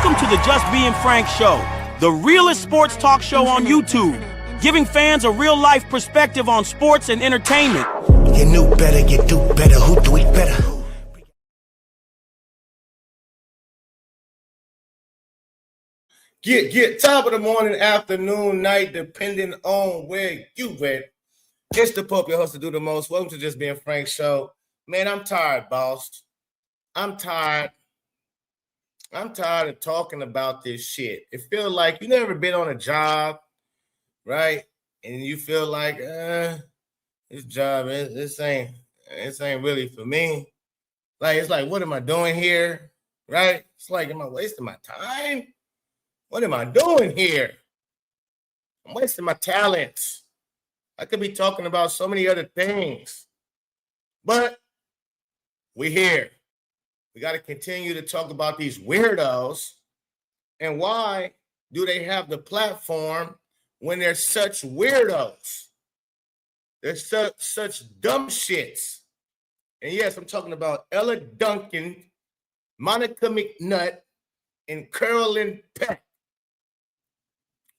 Welcome to the Just Being Frank Show, the realest sports talk show on YouTube, giving fans a real-life perspective on sports and entertainment. You knew better, you do better, who do it better? Get top of the morning, afternoon, night, depending on where you at. It's the Pope, your host to do the most. Welcome to Just Being Frank Show. Man, I'm tired, boss. I'm tired of talking about this shit. It feels like you never been on a job, right? And you feel like, this job, this ain't really for me. Like, it's like, what am I doing here? Right? It's like, am I wasting my time? What am I doing here? I'm wasting my talents. I could be talking about so many other things. But we're here. We got to continue to talk about these weirdos and why do they have the platform when they're such weirdos? They're such dumb shits. And yes, I'm talking about Ella Duncan, Monica McNutt, and Carolyn Peck.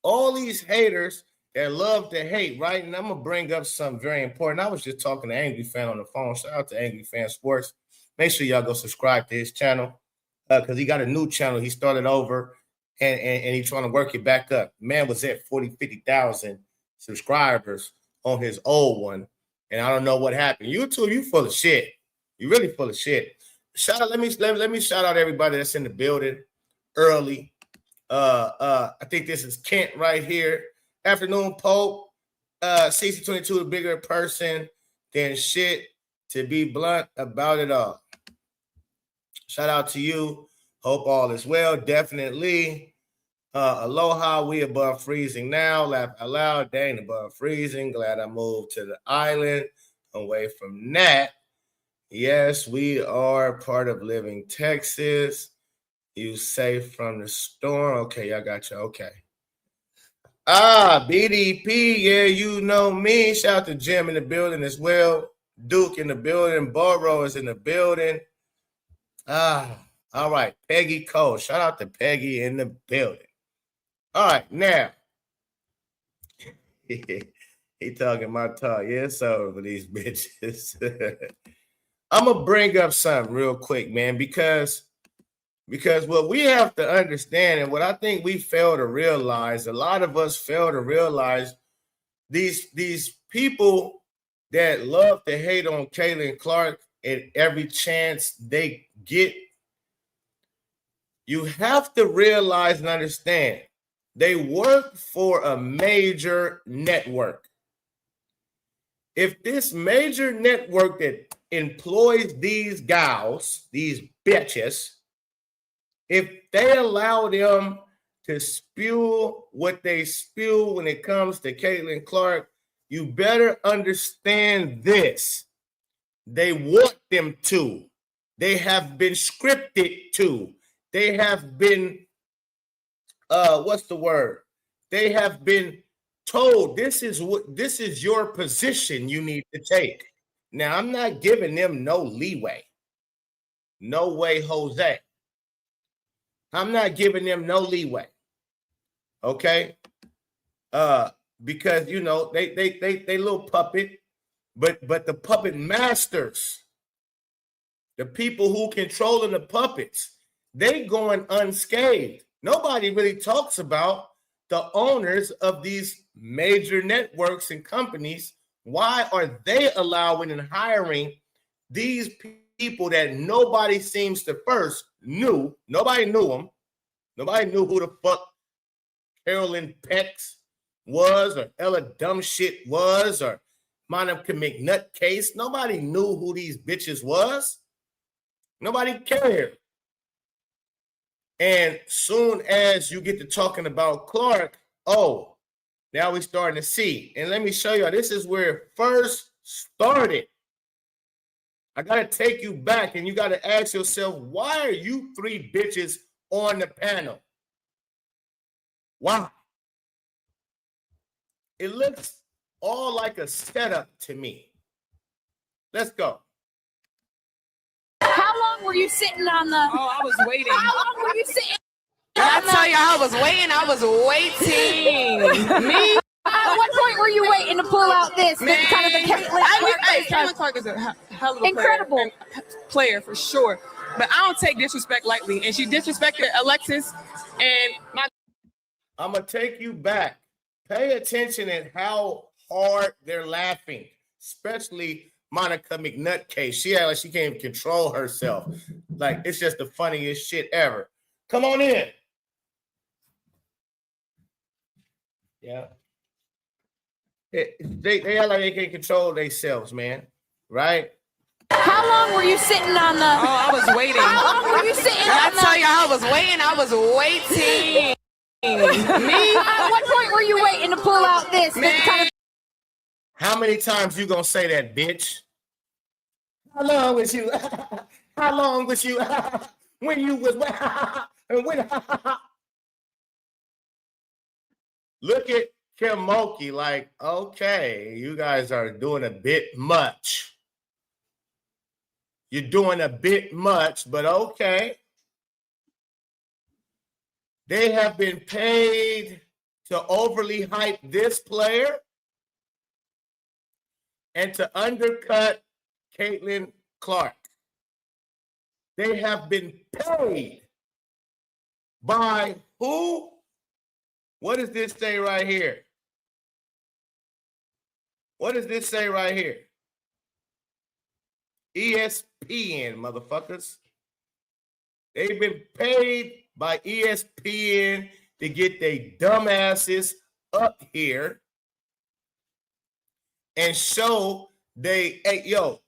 All these haters that love to hate, right? And I'm going to bring up something very important. I was just talking to Angry Fan on the phone. Shout out to Angry Fan Sports. Make sure y'all go subscribe to his channel because he got a new channel. He started over and he's trying to work it back up. Man was at 50,000 subscribers on his old one. And I don't know what happened. YouTube, you full of shit. You really full of shit. Shout out, let me shout out everybody that's in the building early. I think this is Kent right here. Afternoon, Pope. CC22, the bigger person than shit, to be blunt about it all. Shout out to you. Hope all is well. Definitely. Aloha, we above freezing now. Laugh out loud. Dang, above freezing. Glad I moved to the island away from that. Yes, we are part of Living Texas. You safe from the storm. Okay, I got you. Okay. BDP. Yeah, you know me. Shout out to Jim in the building as well. Duke in the building. Borrow is in the building. All right. Peggy Cole. Shout out to Peggy in the building. All right. Now, he talking my talk. Yeah, it's over for these bitches. I'm going to bring up something real quick, man, because what we have to understand and what I think we fail to realize, a lot of us fail to realize these people that love to hate on Caitlin Clark at every chance they get, you have to realize and understand they work for a major network. If this major network that employs these gals, these bitches, if they allow them to spew what they spew when it comes to Caitlin Clark, you better understand this. They want them to. They have been scripted to. They have been, what's the word? They have been told this is your position you need to take. Now, I'm not giving them no leeway. No way, Jose. I'm not giving them no leeway. Okay? Because you know they little puppet, but the puppet masters, the people who controlling the puppets, they going unscathed. Nobody really talks about the owners of these major networks and companies. Why are they allowing and hiring these people that nobody seems to first knew? Nobody knew them. Nobody knew who the fuck Carolyn Pex was or Ella Dumb Shit was or Monica McNutt case. Nobody knew who these bitches was. Nobody cared. And soon as you get to talking about Clark, oh, now we're starting to see. And let me show you, this is where it first started. I got to take you back and you got to ask yourself, why are you three bitches on the panel? Why? It looks all like a setup to me. Let's go. How long were you sitting on the... Oh, I was waiting. How long were you sitting? I tell you, I was waiting. Me? At what point were you waiting to pull out this? Man, Kind of the Caitlin Clark is a hell of a incredible player for sure. But I don't take disrespect lightly. And she disrespected Alexis and my... I'm going to take you back. Pay attention at how hard they're laughing, especially Monica McNutcase. She acts like she can't even control herself. Like, it's just the funniest shit ever. Come on in. Yeah. They act like they can't control themselves, man. Right? How long were you sitting on the... Oh, I was waiting. How long were you sitting I on the... tell you, I was waiting. Me? At what point were you waiting to pull out this? Kind of... How many times you gonna say that, bitch? How long was you? How long was you? When you was... and when... Look at Kim Mulkey like, okay, you guys are doing a bit much. You're doing a bit much, but okay. They have been paid to overly hype this player and to undercut Caitlin Clark. They have been paid by who? What does this say right here? What does this say right here? ESPN, motherfuckers. They've been paid by ESPN to get their dumbasses up here and show they, hey, yo,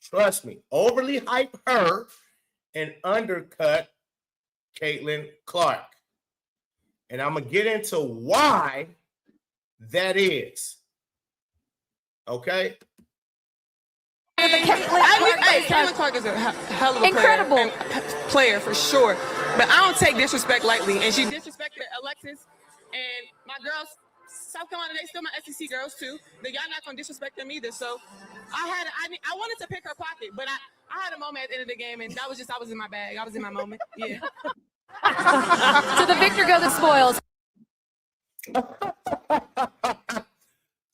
trust me, overly hype her and undercut Caitlin Clark. And I'm going to get into why that is. Okay? Caitlin Clark is a hell of a incredible player for sure. But I don't take disrespect lightly. And she disrespected Alexis and my girls. South Carolina, they still my SEC girls too. But y'all not gonna disrespect them either. So I wanted to pick her pocket, but I had a moment at the end of the game, and that was just I was in my bag. I was in my moment. Yeah. So the victor goes the spoils.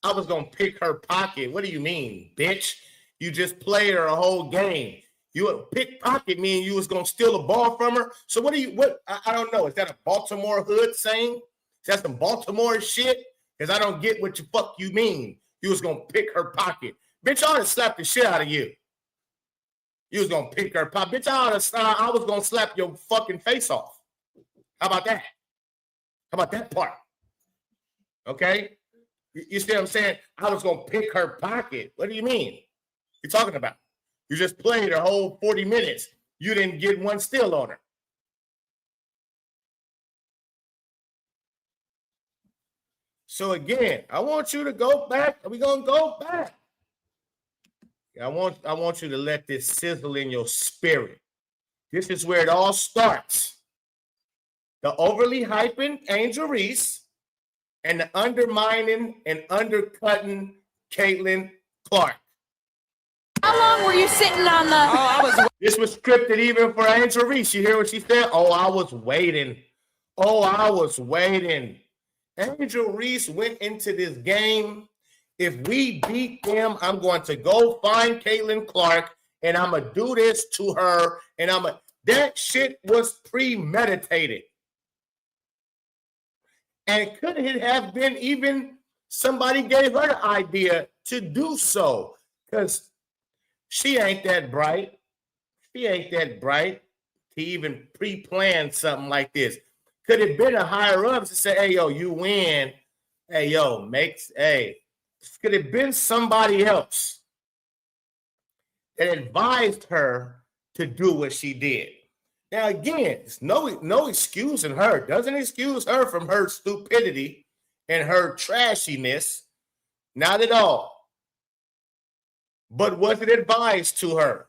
I was gonna pick her pocket. What do you mean, bitch? You just played her a whole game. You pickpocket mean you was gonna steal a ball from her. So what? I don't know. Is that a Baltimore hood saying? Is that some Baltimore shit? Because I don't get what the fuck you mean. You was gonna pick her pocket. Bitch, I ought to slap the shit out of you. You was gonna pick her pocket. Bitch, I was gonna slap your fucking face off. How about that? How about that part? Okay? You see what I'm saying? I was gonna pick her pocket. What do you mean? You're talking about? You just played her whole 40 minutes. You didn't get one steal on her. So again, I want you to go back. Are we gonna go back? I want you to let this sizzle in your spirit. This is where it all starts. The overly hyping Angel Reese and the undermining and undercutting Caitlin Clark. How long were you sitting on the... This was scripted even for Angel Reese. You hear what she said? Oh, I was waiting. Angel Reese went into this game. If we beat them, I'm going to go find Caitlin Clark and I'm going to do this to her. And that shit was premeditated. And could it have been even somebody gave her the idea to do so? Because she ain't that bright. She ain't that bright to even pre-plan something like this. Could it have been a higher up to say, hey, yo, you win. Hey, yo, could it have been somebody else that advised her to do what she did? Now, again, it's no excusing her. Doesn't excuse her from her stupidity and her trashiness. Not at all. But was it advised to her?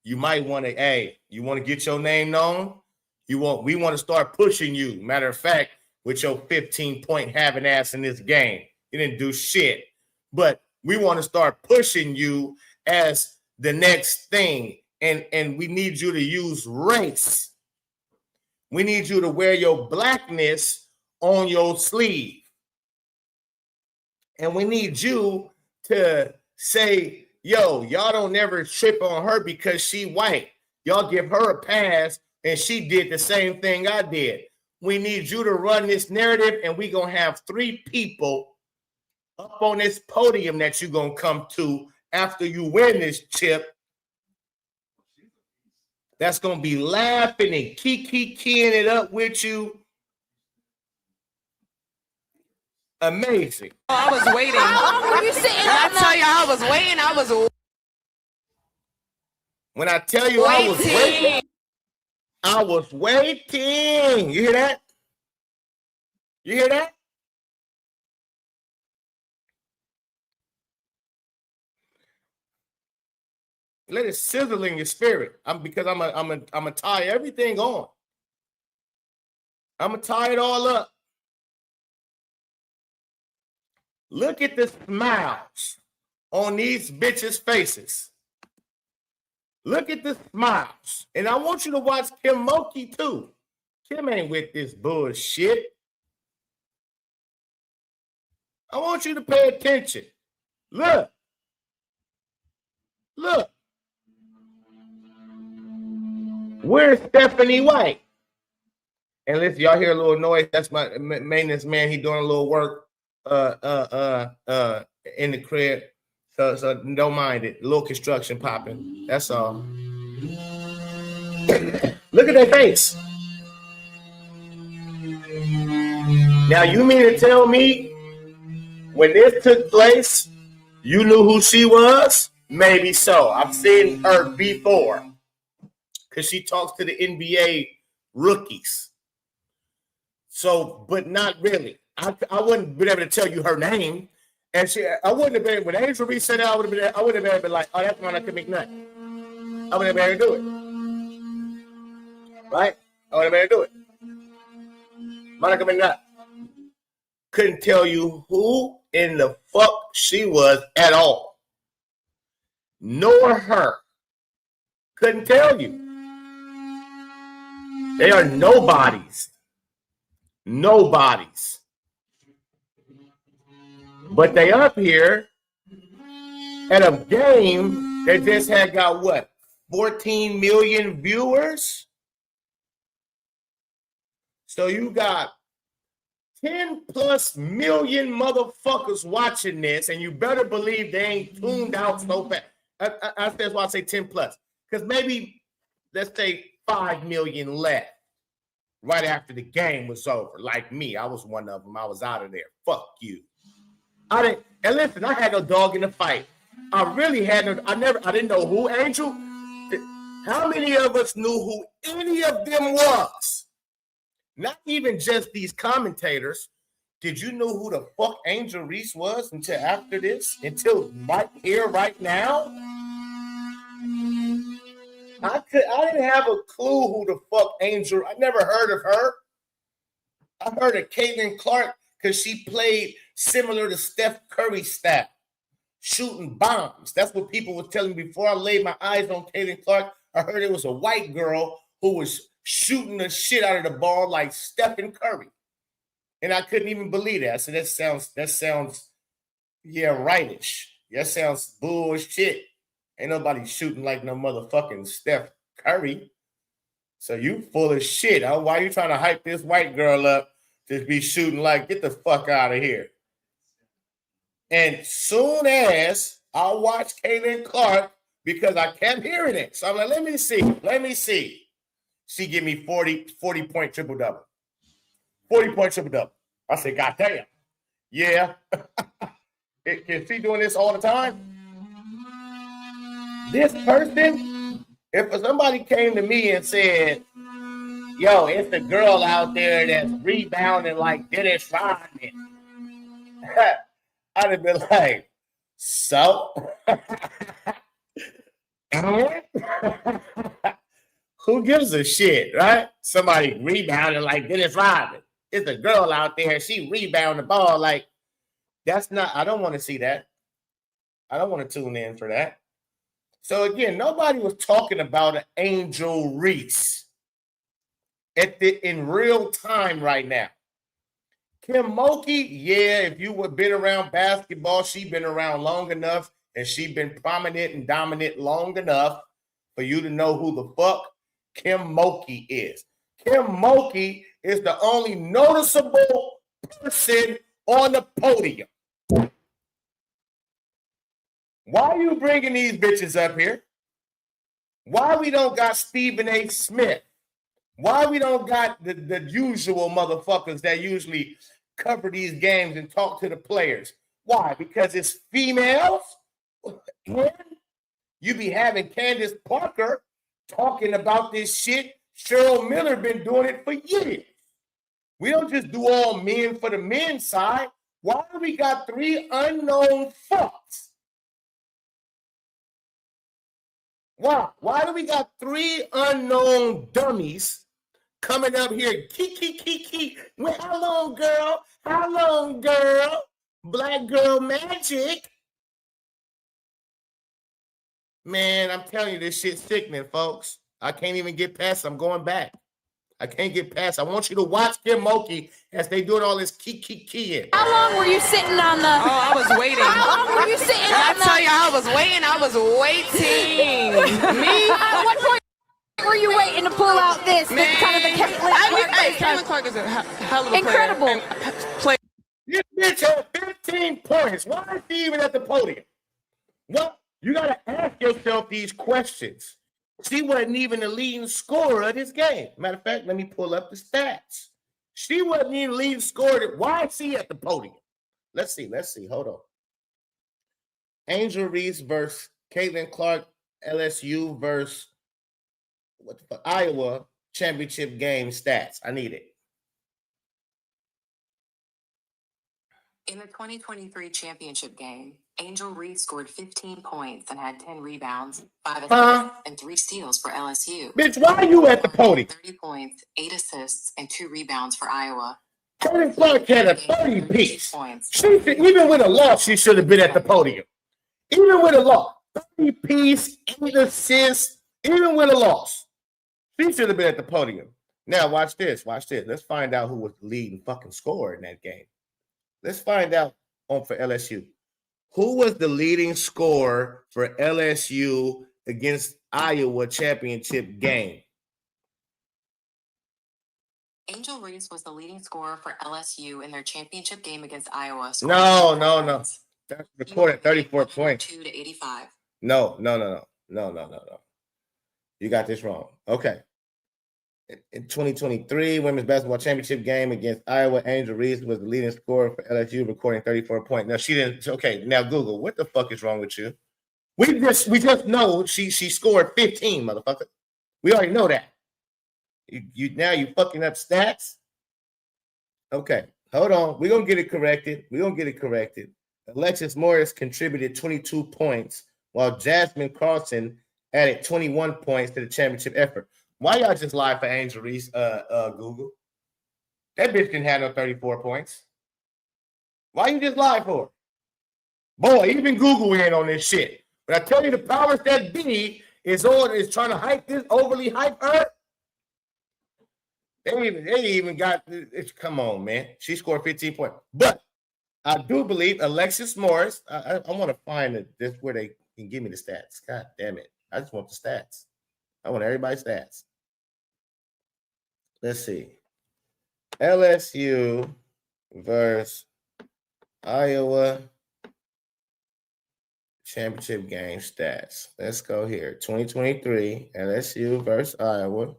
You might want to, you want to get your name known? We want to start pushing you. Matter of fact, with your 15-point having ass in this game, you didn't do shit. But we want to start pushing you as the next thing. And we need you to use race. We need you to wear your blackness on your sleeve. And we need you to say, yo, y'all don't never trip on her because she white. Y'all give her a pass and she did the same thing I did. We need you to run this narrative, and we're going to have 3 people up on this podium that you're going to come to after you win this chip. That's going to be laughing and keying it up with you. Amazing. I was waiting. How long were you sitting When I on tell you I was waiting, I was When I tell you I was waiting, I was waiting. You hear that? You hear that? Let it sizzle in your spirit. Because I'm gonna tie everything on. I'm gonna tie it all up. Look at the smiles on these bitches' faces. Look at the smiles. And I want you to watch Kim Mulkey too. Kim ain't with this bullshit. I want you to pay attention. Look. Look. Where's Stephanie White? And listen, y'all hear a little noise. That's my maintenance man. He doing a little work in the crib. So don't mind it. A little construction popping. That's all. Look at their face. Now you mean to tell me when this took place, you knew who she was? Maybe so. I've seen her before. Because she talks to the NBA rookies. So, but not really. I wouldn't been able to tell you her name. And I wouldn't have been, when Angel Reese said that, I wouldn't have been like, oh, that's Monica McNutt. I wouldn't have been able to do it. Right? I wouldn't have been able to do it. Monica McNutt. Couldn't tell you who in the fuck she was at all. Nor her. Couldn't tell you. They are nobodies. Nobodies. But they up here at a game that just had got what? 14 million viewers? So you got 10 plus million motherfuckers watching this, and you better believe they ain't tuned out so fast. That's why I say 10 plus. Because maybe, let's say 5 million left right after the game was over. Like me, I was one of them. I was out of there. Fuck you. And listen, I had no dog in the fight. I really had no, I didn't know who Angel. How many of us knew who any of them was? Not even just these commentators. Did you know who the fuck Angel Reese was until after this? Until right here, right now? I didn't have a clue who the fuck Angel. I never heard of her. I heard of Caitlin Clark because she played similar to Steph Curry's style, shooting bombs. That's what people were telling me before I laid my eyes on Caitlin Clark. I heard it was a white girl who was shooting the shit out of the ball like Stephen Curry. And I couldn't even believe that. I said, that sounds, yeah, rightish. That sounds bullshit. Ain't nobody shooting like no motherfucking Steph Curry. So you full of shit. Why are you trying to hype this white girl up to be shooting like, get the fuck out of here? And soon as I watched Caitlin Clark, because I kept hearing it. So I'm like, let me see. She give me 40-point triple-double. 40-point triple-double. I said, God damn. Yeah. Is she doing this all the time? This person, if somebody came to me and said, yo, it's the girl out there that's rebounding like Dennis Rodman, I'd have been like, so? Who gives a shit, right? Somebody rebounding like Dennis Rodman. It's a girl out there, she rebound the ball like, that's not, I don't want to see that. I don't want to tune in for that. So again, nobody was talking about an Angel Reese. in real time right now. Kim Mulkey, yeah, if you would been around basketball, she been around long enough and she been prominent and dominant long enough for you to know who the fuck Kim Mulkey is. Kim Mulkey is the only noticeable person on the podium. Why are you bringing these bitches up here? Why we don't got Stephen A. Smith? Why we don't got the usual motherfuckers that usually cover these games and talk to the players? Why? Because it's females? You be having Candace Parker talking about this shit. Cheryl Miller been doing it for years. We don't just do all men for the men's side. Why do we got 3 unknown fucks? Why? Why do we got 3 unknown dummies coming up here? Kiki. Well, how long, girl? How long, girl? Black girl magic. Man, I'm telling you, this shit's sickening, folks. I can't even get past. I'm going back. I can't get past. I want you to watch Kim Mulkey as they doing all this key. How long were you sitting on the? Oh, I was waiting. How long were you sitting I on the? tell you, I was waiting. Me? At what point were you waiting to pull out this? Man, Kind of the Caitlin Caitlin Clark is a hell of a Incredible. player. This bitch had 15 points. Why is she even at the podium? What? You got to ask yourself these questions. She wasn't even the leading scorer of this game. Matter of fact, let me pull up the stats. She wasn't even the leading scorer. Why is she at the podium? Let's see. Hold on. Angel Reese versus Caitlin Clark, LSU versus what the fuck? Iowa championship game stats. I need it. In the 2023 championship game, Angel Reese scored 15 points and had 10 rebounds, 5 assists, and 3 steals for LSU. Bitch, why are you at the podium? 30 points, 8 assists, and 2 rebounds for Iowa. Caitlin Clark had a 30 piece. Even with a loss, she should have been at the podium. Even with a loss, 30 piece, 8 assists, even with a loss, she should have been at the podium. Now, watch this. Let's find out who was the leading fucking scorer in that game. Let's find out for LSU. Who was the leading scorer for LSU against Iowa championship game? Angel Reese was the leading scorer for LSU in their championship game against Iowa. No. That's recorded 34 points. 2 to 85. No. You got this wrong. Okay. In 2023 Women's Basketball Championship game against Iowa, Angel Reese was the leading scorer for LSU, recording 34 points. Now, she didn't. Okay, now Google, what the fuck is wrong with you? We just know she scored 15, motherfucker. We already know that. You fucking up stats? Okay, hold on. We're going to get it corrected. Alexis Morris contributed 22 points, while Jasmine Carlson added 21 points to the championship effort. Why y'all just lie for Angel Reese, Google? That bitch didn't have no 34 points. Why you just lie for her? Boy, even Google in on this shit. But I tell you, the powers that be is trying to hype this, overly hype her. They even got it's. Come on, man. She scored 15 points. But I do believe Alexis Morris. I want to find this where they can give me the stats. God damn it. I just want the stats. I want everybody's stats. Let's see. LSU versus Iowa championship game stats. Let's go here. 2023 LSU versus Iowa.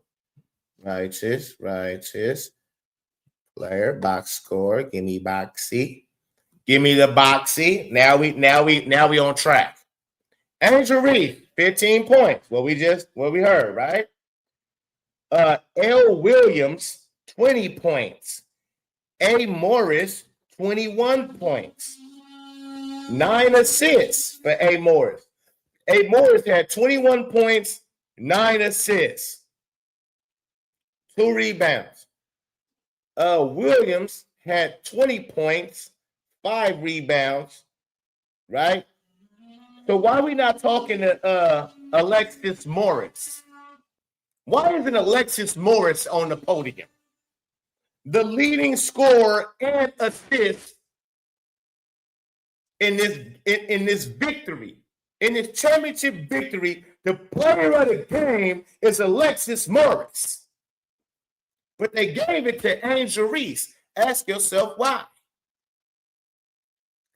Righteous. Player box score. Give me boxy. Give me the boxy. Now we on track. Angel Reese, 15 points. What we heard, right? L. Williams, 20 points. A. Morris, 21 points. 9 assists for A. Morris. A. Morris had 21 points, 9 assists, 2 rebounds. Williams had 20 points, 5 rebounds, right? So why are we not talking to Alexis Morris? Why isn't Alexis Morris on the podium? The leading scorer and assist in this victory, in this championship victory, the player of the game is Alexis Morris. But they gave it to Angel Reese. Ask yourself why.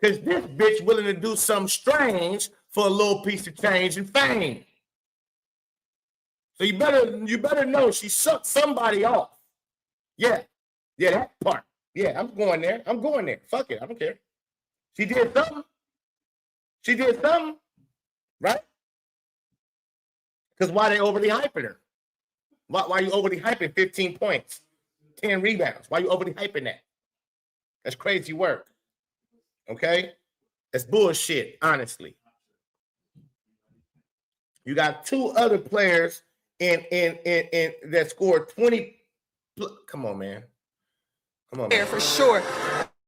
Because this bitch willing to do something strange for a little piece of change and fame. So you better know she sucked somebody off. Yeah, that part. Yeah, I'm going there. Fuck it, I don't care. She did something. Right? Because why they overly hyping her? Why you overly hyping 15 points, 10 rebounds? Why you overly hyping that? That's crazy work. Okay? That's bullshit, honestly. You got two other players in that scored 20. Come on, man. Yeah, for sure.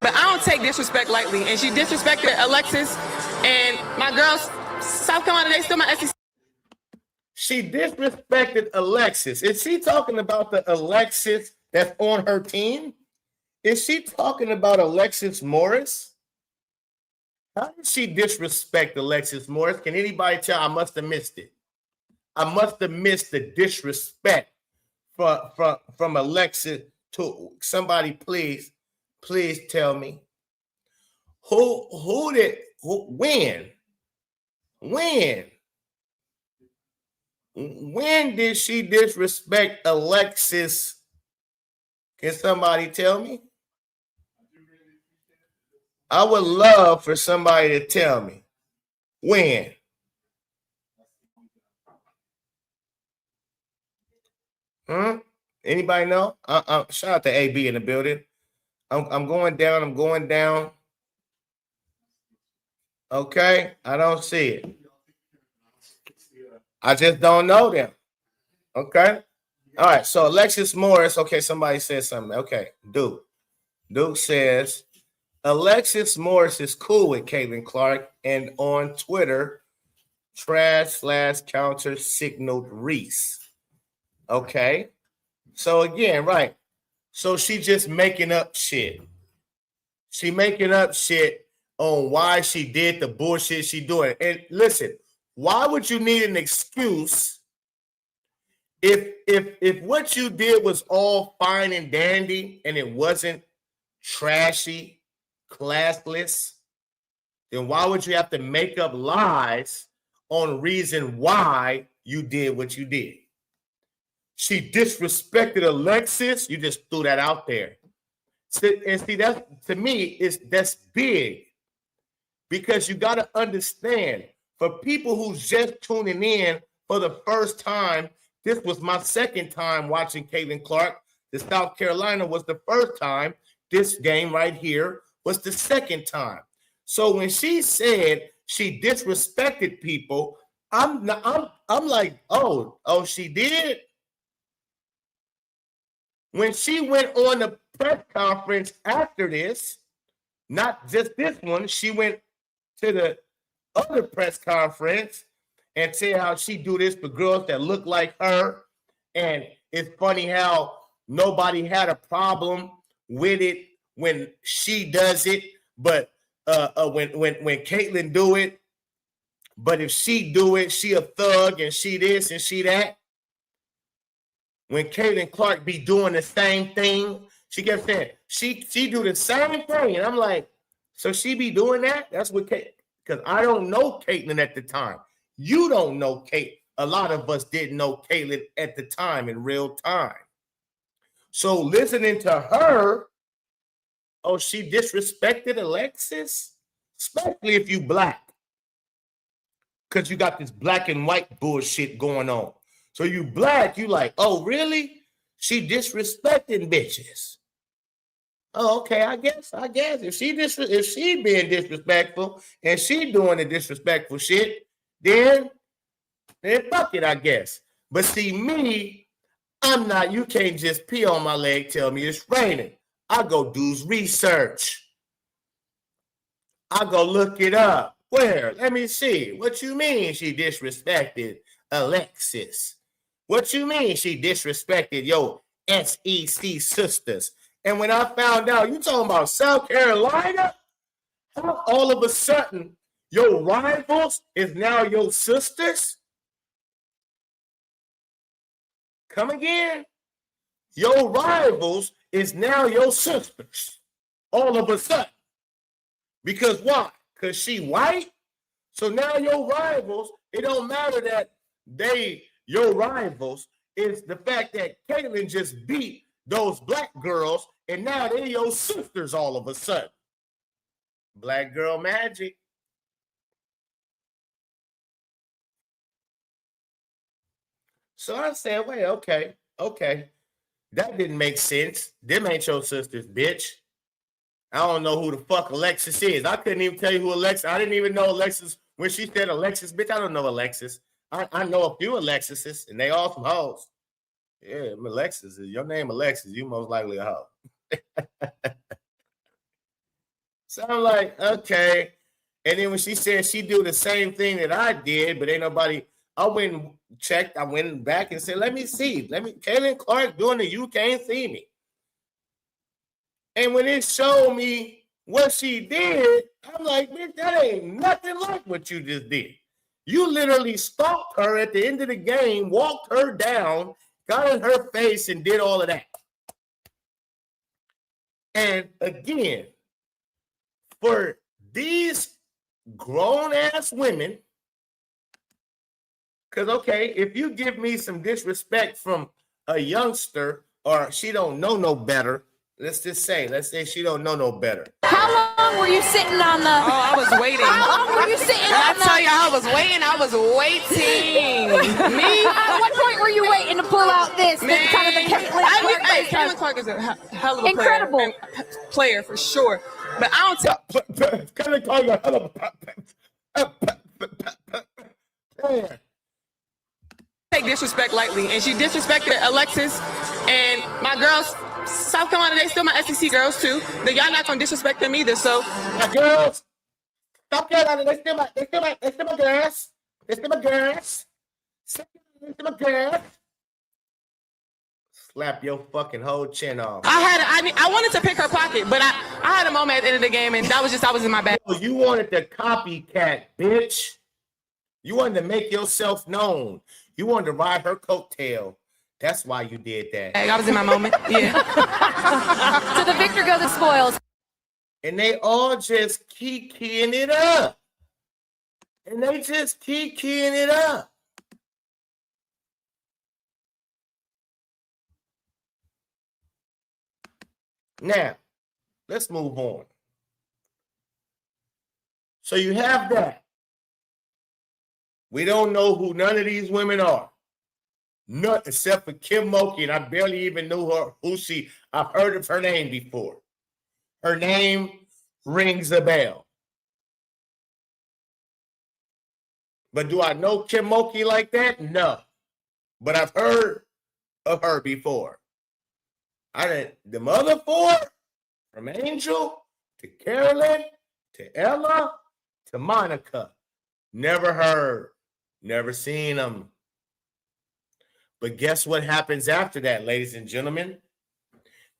But I don't take disrespect lightly. And she disrespected Alexis. And my girls, South Carolina, they still my SEC. She disrespected Alexis. Is she talking about the Alexis that's on her team? Is she talking about Alexis Morris? How did she disrespect Alexis Morris? Can anybody tell? I must have missed it. I must have missed the disrespect from Alexis to somebody. Please tell me when did she disrespect Alexis? Can somebody tell me? I would love for somebody to tell me when. Anybody know? Shout out to AB in the building. I'm going down. Okay, I don't see it. I just don't know them. Okay. All right. So Alexis Morris. Okay, somebody said something. Okay, Duke says Alexis Morris is cool with Caitlin Clark, and on Twitter, trash/counter signaled Reese. Okay. So again, right. So she just making up shit. She making up shit on why she did the bullshit she doing. And listen, why would you need an excuse if what you did was all fine and dandy and it wasn't trashy, classless? Then why would you have to make up lies on reason why you did what you did? She disrespected Alexis. You just threw that out there. And see, that's, to me, that's big. Because you got to understand, for people who's just tuning in for the first time, this was my second time watching Caitlin Clark. The South Carolina was the first time. This game right here was the second time. So when she said she disrespected people, I'm like, oh, she did? When she went on the press conference after this, not just this one, she went to the other press conference and said how she do this for girls that look like her. And it's funny how nobody had a problem with it when she does it, but when Caitlin do it, but if she do it, she a thug and she this and she that. When Caitlin Clark be doing the same thing, she kept saying, she do the same thing. And I'm like, so she be doing that? That's what Caitlin, because I don't know Caitlin at the time. You don't know Kate. A lot of us didn't know Caitlin at the time in real time. So listening to her, oh, she disrespected Alexis, especially if you black, because you got this black and white bullshit going on. So you black, you like, oh, really? She disrespecting bitches. Oh, okay, I guess. If she being disrespectful and she doing the disrespectful shit, then fuck it, I guess. But see, me, I'm not, you can't just pee on my leg, tell me it's raining. I go do research. I go look it up. Where? Let me see. What you mean she disrespected Alexis? What you mean she disrespected your SEC sisters? And when I found out, you talking about South Carolina? How all of a sudden your rivals is now your sisters? Come again? Your rivals is now your sisters. All of a sudden. Because why? Because she white? So now your rivals, it don't matter that your rivals, is the fact that Caitlyn just beat those black girls and now they're your sisters all of a sudden. Black girl magic. So I said, wait, okay. That didn't make sense. Them ain't your sisters, bitch. I don't know who the fuck Alexis is. I couldn't even tell you who Alexis. I didn't even know Alexis when she said Alexis, bitch. I don't know Alexis. I know a few Alexises, and they all some hoes. Yeah, I'm Alexis. Your name Alexis, you most likely a hoe. So I'm like, okay. And then when she said she do the same thing that I did, but ain't nobody, I went and checked. I went back and said, let me see. Caitlin Clark doing the You Can't See Me. And when it showed me what she did, I'm like, bitch, that ain't nothing like what you just did. You literally stalked her at the end of the game, walked her down, got in her face, and did all of that. And again, for these grown-ass women, because, okay, if you give me some disrespect from a youngster or she don't know no better, let's say she don't know no better. How long were you sitting on the... Oh, I was waiting. How long were you sitting When I on the... tell you I was waiting. Me? At what point were you waiting to pull out this? Man, Kind of the Caitlyn Clark Caitlin Clark is a hell of a Incredible. player for sure. But I don't Caitlin Clark is a hell of a player. take disrespect lightly, and she disrespected Alexis and my girls. South Carolina, they still my SEC girls too. Y'all not gonna disrespect them either. So my girls, South Carolina, they still my girls. They still my girls. Slap your fucking whole chin off. I wanted to pick her pocket, but I had a moment at the end of the game, and I was in my bag. Oh, you wanted to copycat, bitch. You wanted to make yourself known. You wanted to ride her coattail. That's why you did that. I was in my moment. Yeah. To the victor go the spoils. And they all just keep keying it up. Now, let's move on. So you have that. We don't know who none of these women are. None except for Kim Mulkey, and I barely even knew her. I've heard of her name before. Her name rings a bell. But do I know Kim Mulkey like that? No. But I've heard of her before. The other four, from Angel to Carolyn to Ella to Monica, never heard, never seen them. But guess what happens after that, ladies and gentlemen?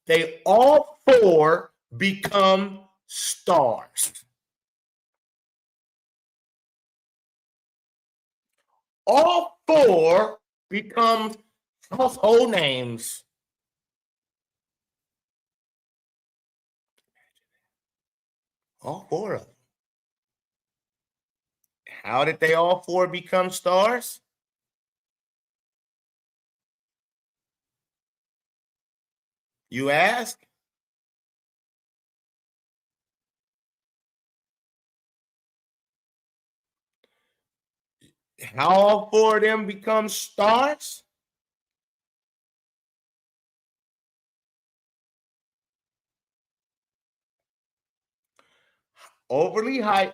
They all four become stars. All four become household names. All four of them. How did they all four become stars? You ask? How all four of them become stars? Overly hyped.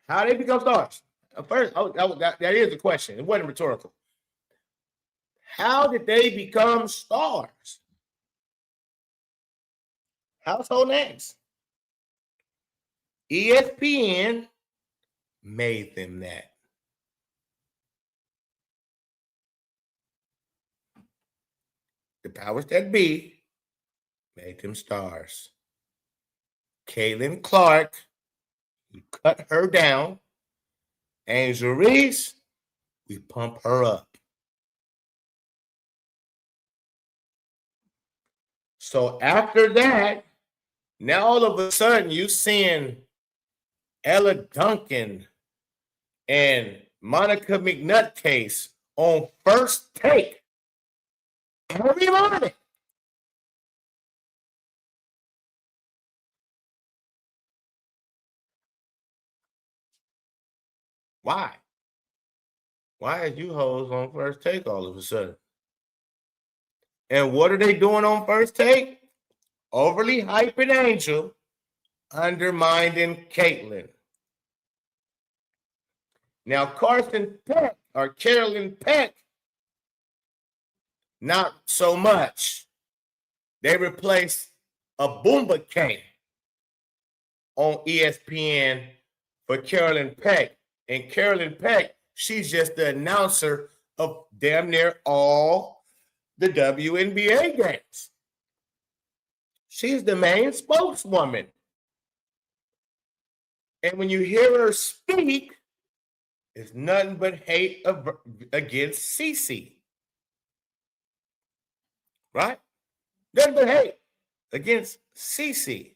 How they become stars? First, that is the question. It wasn't rhetorical. How did they become stars? Household names. ESPN made them that. powers that be made them stars. Caitlin Clark, we cut her down. Angel Reese, we pump her up. So after that, now all of a sudden you seeing Ella Duncan and Monica McNutcase on First Take every morning. Why? Why are you hoes on First Take all of a sudden? And what are they doing on First Take? Overly hyping Angel, undermining Caitlin. Now, Carson Peck or Carolyn Peck, not so much. They replaced a Boomba K on ESPN for Carolyn Peck. And Carolyn Peck, she's just the announcer of damn near all the WNBA games. She's the main spokeswoman. And when you hear her speak, it's nothing but hate against CC. Right? Nothing but hate against CC.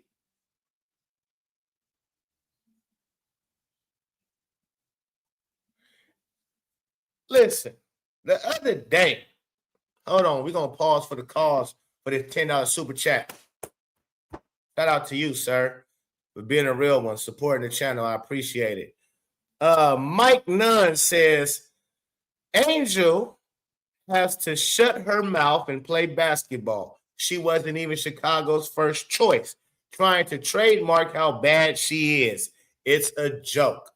Listen, the other day, hold on, we're going to pause for the cause for this $10 super chat. Shout out to you, sir, for being a real one, supporting the channel. I appreciate it. Mike Nunn says, Angel has to shut her mouth and play basketball. She wasn't even Chicago's first choice, trying to trademark how bad she is. It's a joke.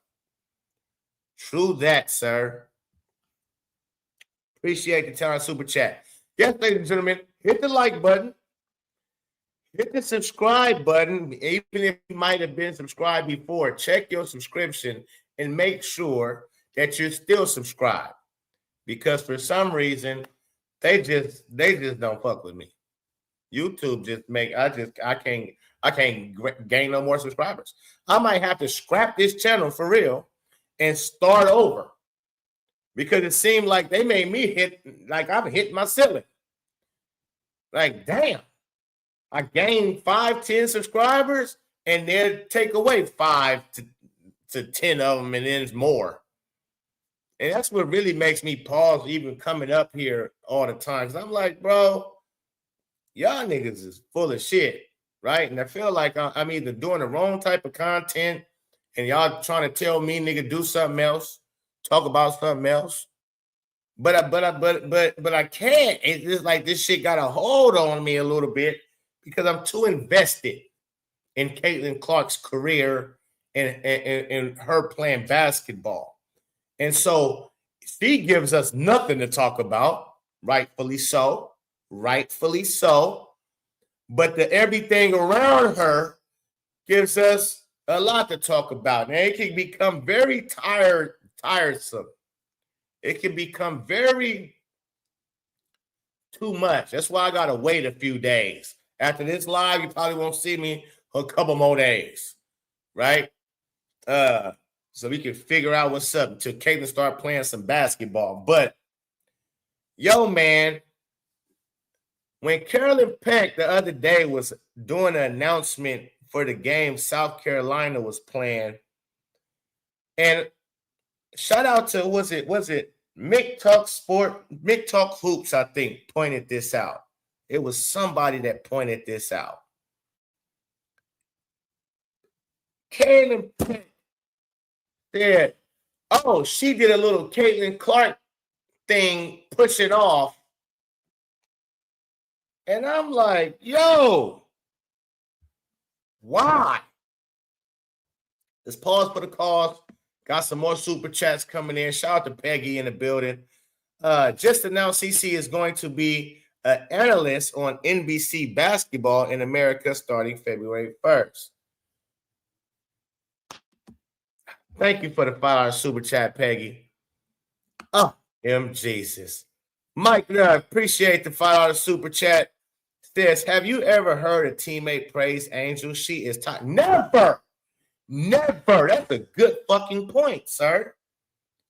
True that, sir. Appreciate the $10 super chat. Yes, ladies and gentlemen, hit the like button. Hit the subscribe button. Even if you might have been subscribed before, check your subscription and make sure that you're still subscribed. Because for some reason, they just don't fuck with me. YouTube just I can't gain no more subscribers. I might have to scrap this channel for real and start over. Because it seemed like they made me I've hit my ceiling. Like, damn. I gained 5-10 subscribers and they'll take away 5 to 10 of them and then it's more. And that's what really makes me pause even coming up here all the time. Because I'm like, bro, y'all niggas is full of shit, right? And I feel like I'm either doing the wrong type of content and y'all trying to tell me, nigga, do something else, talk about something else. But I can't. It's just like this shit got a hold on me a little bit because I'm too invested in Caitlin Clark's career and her playing basketball. And so she gives us nothing to talk about, rightfully so. But everything around her gives us a lot to talk about. And it can become very tiresome. It can become very too much. That's why I got to wait a few days. After this live, you probably won't see me for a couple more days, right? So we can figure out what's up until Caitlin start playing some basketball. But, yo, man, when Carolyn Peck the other day was doing an announcement for the game South Carolina was playing, and shout out to, was it Mick Talk Hoops, I think, pointed this out. It was somebody that pointed this out. Caitlin Peck said, oh, she did a little Caitlin Clark thing, push it off. And I'm like, yo, why? Let's pause for the cause. Got some more super chats coming in. Shout out to Peggy in the building. Just announced CC is going to be an analyst on NBC basketball in America starting February 1st. Thank you for the $5 super chat, Peggy. Oh, Jesus. Mike, I appreciate the $5 super chat. Says, have you ever heard a teammate praise Angel? She is top. Never. That's a good fucking point, sir.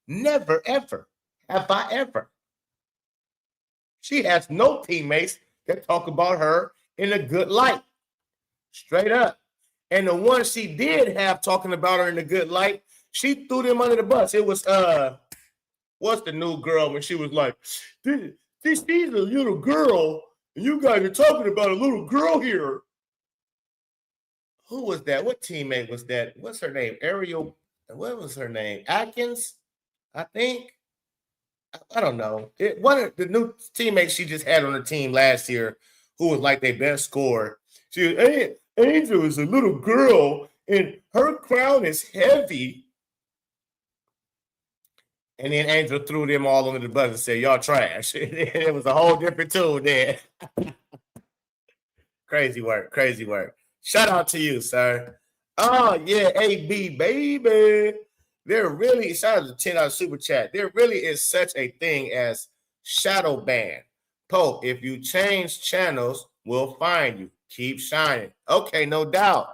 Never, ever have I ever. She has no teammates that talk about her in a good light. Straight up. And the one she did have talking about her in a good light, she threw them under the bus. It was what's the new girl when she was like, this is a little girl, and you guys are talking about a little girl here. Who was that? What teammate was that? What's her name? Ariel. What was her name? Atkins, I think. I don't know. One of the new teammates she just had on the team last year, who was like their best scorer. She was, hey, Angel is a little girl, and her crown is heavy. And then Angel threw them all under the bus and said, y'all trash. It was a whole different tune there. Crazy work. Shout out to you, sir. Oh, yeah, AB, baby. There really, shout out to $10 super chat. There really is such a thing as shadow ban. Pope, if you change channels, we'll find you. Keep shining. Okay, no doubt.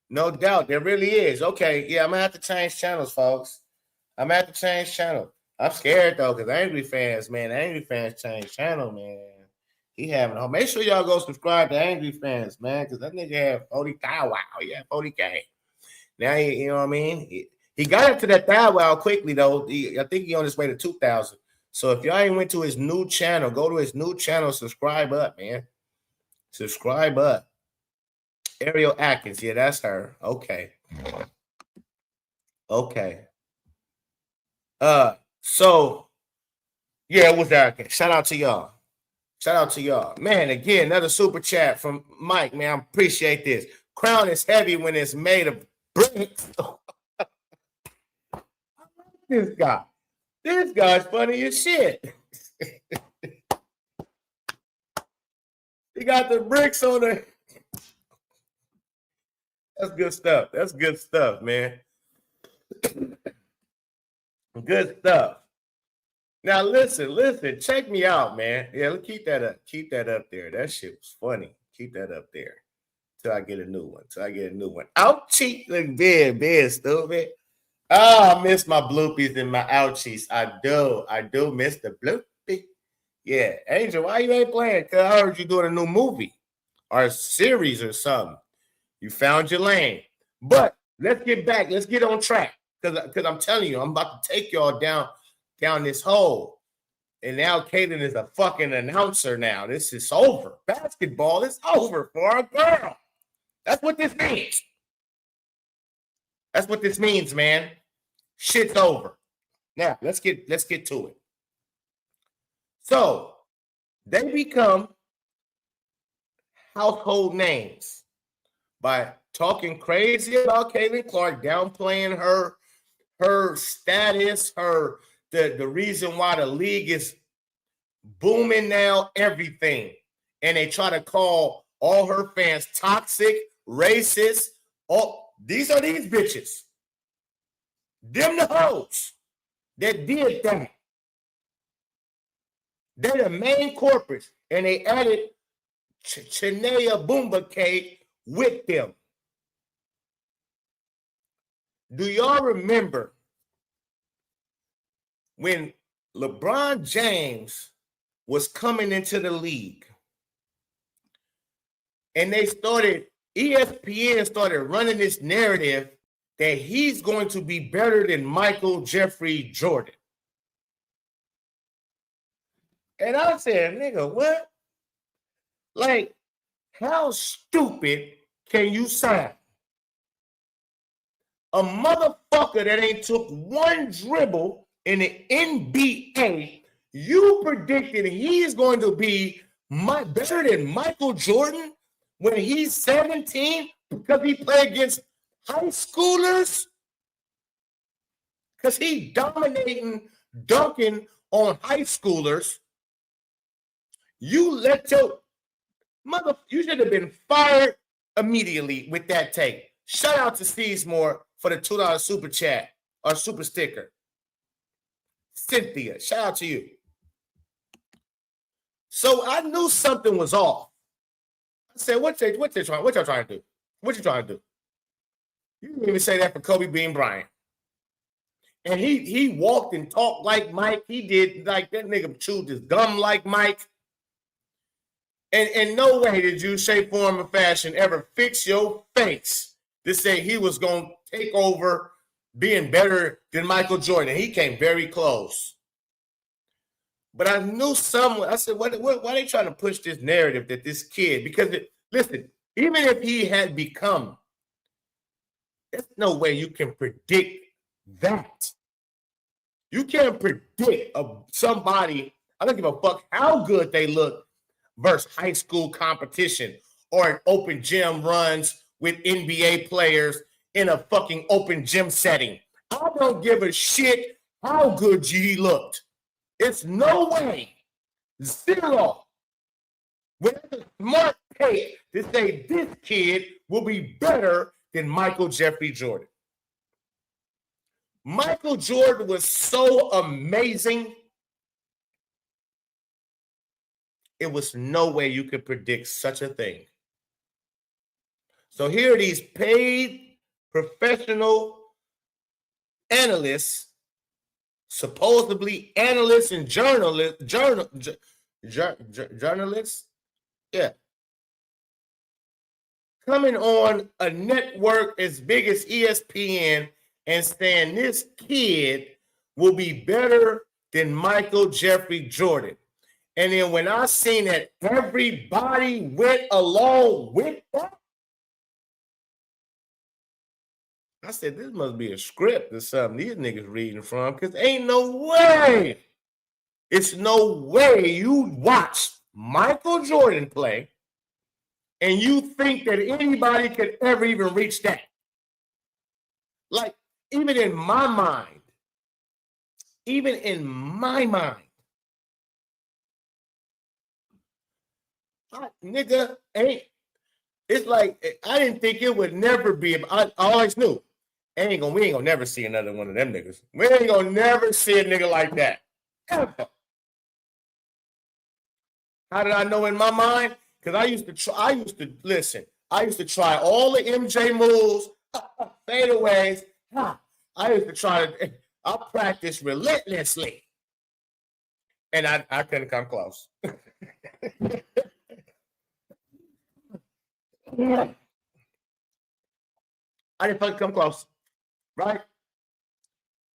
There really is. Okay, yeah, I'm going to have to change channels, folks. I'm going to have to change channel. I'm scared, though, because Angry Fans change channel, man. He having a make sure y'all go subscribe to Angry Fans, man, because that nigga have 40K. Wow, yeah, 40K. Now, you know what I mean? He got up to that thigh wow quickly, though. I think he on his way to 2,000. So if y'all ain't went to his new channel, go to his new channel, subscribe up, man. Subscribe up. Ariel Atkins, yeah, that's her. Okay. So yeah, it was Atkins. Shout out to y'all. Man, again, another super chat from Mike, man. I appreciate this. Crown is heavy when it's made of bricks. This guy's funny as shit. He got the bricks on it. That's good stuff, man. Good stuff. Now listen, check me out, man. Yeah, let's keep that up there. That shit was funny. Keep that up there till I get a new one. Ouchie, look big, stupid. Oh, I miss my bloopies and my ouchies. I do miss the bloopy. Yeah, Angel, why you ain't playing? Because I heard you doing a new movie or a series or something. You found your lane. But let's get back. Let's get on track. Because I'm telling you, I'm about to take y'all down this hole. And now Kaden is a fucking announcer now. This is over. Basketball is over for a girl. That's what this means. That's what this means, man. Shit's over. Now, let's get to it. So, they become household names by talking crazy about Caitlin Clark, downplaying her status, the reason why the league is booming now, everything. And they try to call all her fans toxic, racist. These are these bitches. Them the hoes that did that. They're the main corporates, and they added Chinea Boomba K with them. Do y'all remember when LeBron James was coming into the league and ESPN started running this narrative that he's going to be better than Michael Jeffrey Jordan? And I said, nigga, what? Like, how stupid can you sound? A motherfucker that ain't took one dribble in the NBA, you predicted he's going to be better than Michael Jordan when he's 17 because he played against high schoolers? Because he dominating, dunking on high schoolers. You let your you should have been fired immediately with that take. Shout out to Steesmore for the $2 super chat or super sticker. Cynthia, shout out to you. So I knew something was off. I said, what y'all trying to do? What you trying to do? You didn't even say that for Kobe Bean Bryant. And he walked and talked like Mike. He did like that nigga chewed his gum like Mike. And in no way did you, shape, form, or fashion ever fix your face to say he was going to take over being better than Michael Jordan. He came very close. But I knew someone, I said, why are they trying to push this narrative that this kid, because listen, even if he had become, there's no way you can predict that. You can't predict somebody, I don't give a fuck how good they look versus high school competition or an open gym runs with NBA players in a fucking open gym setting. I don't give a shit how good he looked. It's no way, zero, with a smart take to say this kid will be better than Michael Jeffrey Jordan. Michael Jordan was so amazing. It was no way you could predict such a thing. So here are these paid professional analysts, supposedly analysts and journalists, yeah, coming on a network as big as ESPN and saying this kid will be better than Michael Jeffrey Jordan. And then when I seen that everybody went along with that, I said, this must be a script or something these niggas reading from, because ain't no way. It's no way you watch Michael Jordan play and you think that anybody could ever even reach that. Like, even in my mind, nigga, it's like, I didn't think it would never be, I always knew, we ain't gonna never see another one of them niggas. We ain't gonna never see a nigga like that, ever. How did I know in my mind? Because I used to try all the MJ moves, fadeaways. I used to I practiced relentlessly. And I couldn't come close. I didn't fucking come close, right?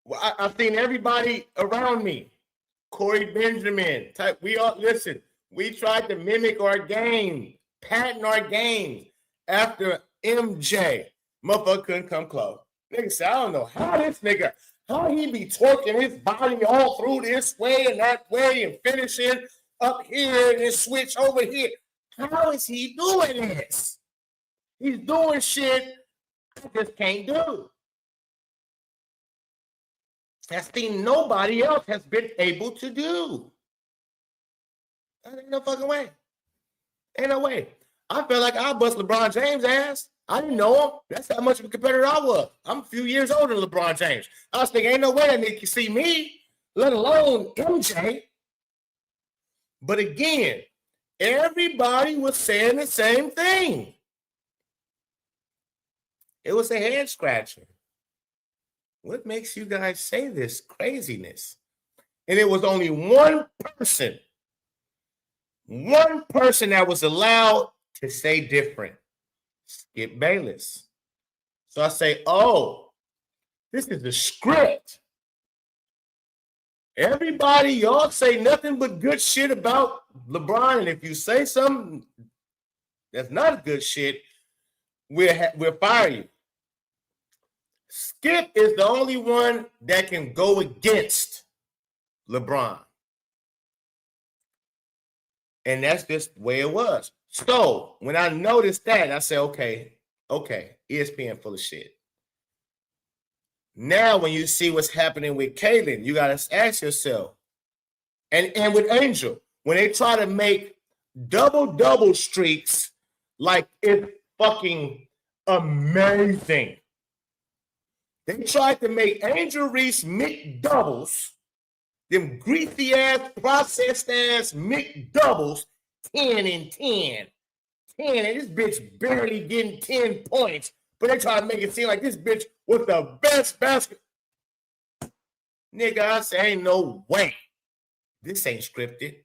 Well, I've seen everybody around me. Corey Benjamin, we tried to mimic our game, patent our game after MJ. Motherfucker couldn't come close. Nigga said, I don't know how he be twerking his body all through this way and that way and finishing up here and then switch over here. How is he doing this? He's doing shit I just can't do. That's thing nobody else has been able to do. Ain't no fucking way. Ain't no way. I felt like I bust LeBron James' ass. I didn't know him. That's how much of a competitor I was. I'm a few years older than LeBron James. I was thinking, ain't no way that nigga can see me, let alone MJ. But again, everybody was saying the same thing. It was a head scratcher. What makes you guys say this craziness? And it was only one person that was allowed to say different. Skip Bayless. So I say, oh, this is a script. Everybody, y'all say nothing but good shit about LeBron. And if you say something that's not good shit, we'll fire you. Skip is the only one that can go against LeBron. And that's just the way it was. So when I noticed that, I said, okay, ESPN full of shit. Now, when you see what's happening with Kaylin, you got to ask yourself, and with Angel, when they try to make double streaks like it's fucking amazing. They tried to make Angel Reese McDoubles Them greasy-ass, processed-ass McDoubles, 10 and 10. 10, and this bitch barely getting 10 points. But they try to make it seem like this bitch was the best basket. Nigga, I say, ain't no way. This ain't scripted.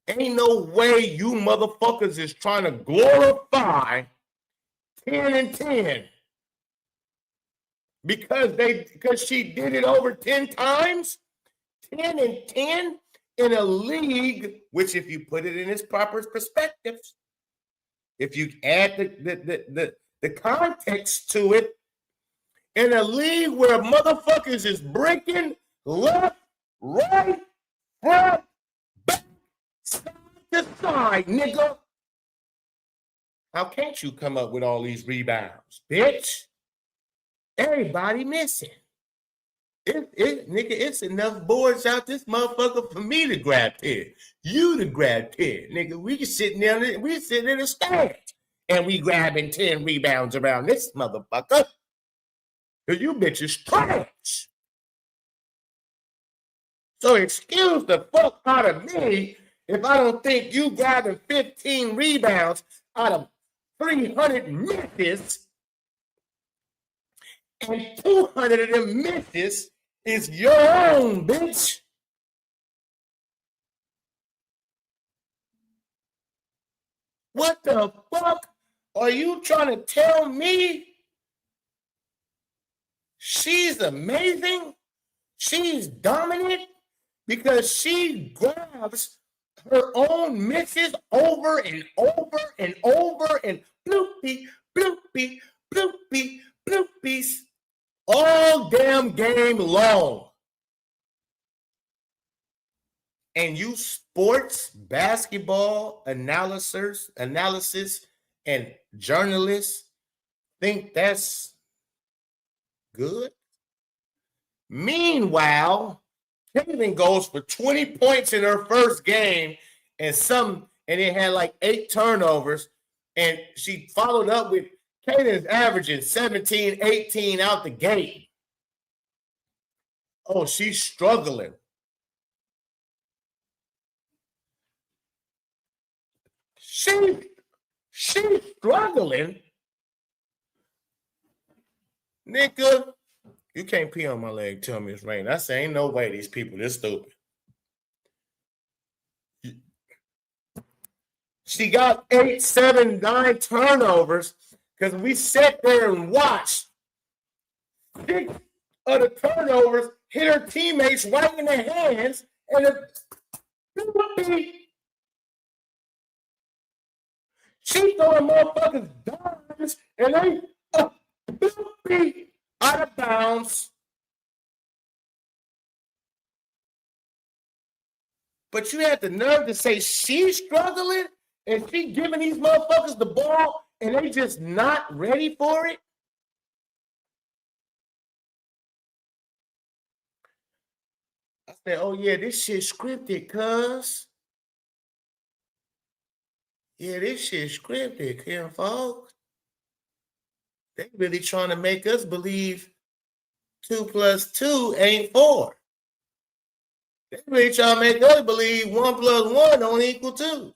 Ain't no way you motherfuckers is trying to glorify 10 and 10. Because she did it over 10 times. 10 and 10 in a league, which if you put it in its proper perspective, if you add the context to it, in a league where motherfuckers is breaking left, right, front, back, side to side, nigga. How can't you come up with all these rebounds, bitch? Everybody missing. Nigga, it's enough boards out this motherfucker for me to grab 10. You to grab 10. Nigga, we sitting in the stand and we grabbing 10 rebounds around this motherfucker. Because you bitches trash. So excuse the fuck out of me if I don't think you grabbing 15 rebounds out of 300 misses and 200 of them misses is your own, bitch. What the fuck are you trying to tell me? She's amazing. She's dominant because she grabs her own misses over and over and over and bloopy, bloopy, bloopy, bloopies all damn game long. And you sports, basketball analysis, and journalists think that's good? Meanwhile, Caitlin goes for 20 points in her first game and it had like 8 turnovers. And she followed up with Caitlin's averaging 17, 18 out the gate. Oh, she's struggling. She's struggling. Nigga, you can't pee on my leg, tell me it's raining. I say, ain't no way these people this stupid. She got 8, 7, 9 turnovers because we sat there and watched 6 of the turnovers hit her teammates right in the hands, and she throwing motherfuckers dimes, and they out of bounds. But you had the nerve to say she's struggling and she giving these motherfuckers the ball and they just not ready for it? I said, oh yeah, this shit scripted, cuz. Yeah, this shit scripted, Kim folks. They really trying to make us believe 2 + 2 ain't 4. They really trying to make us believe 1 + 1 don't equal 2.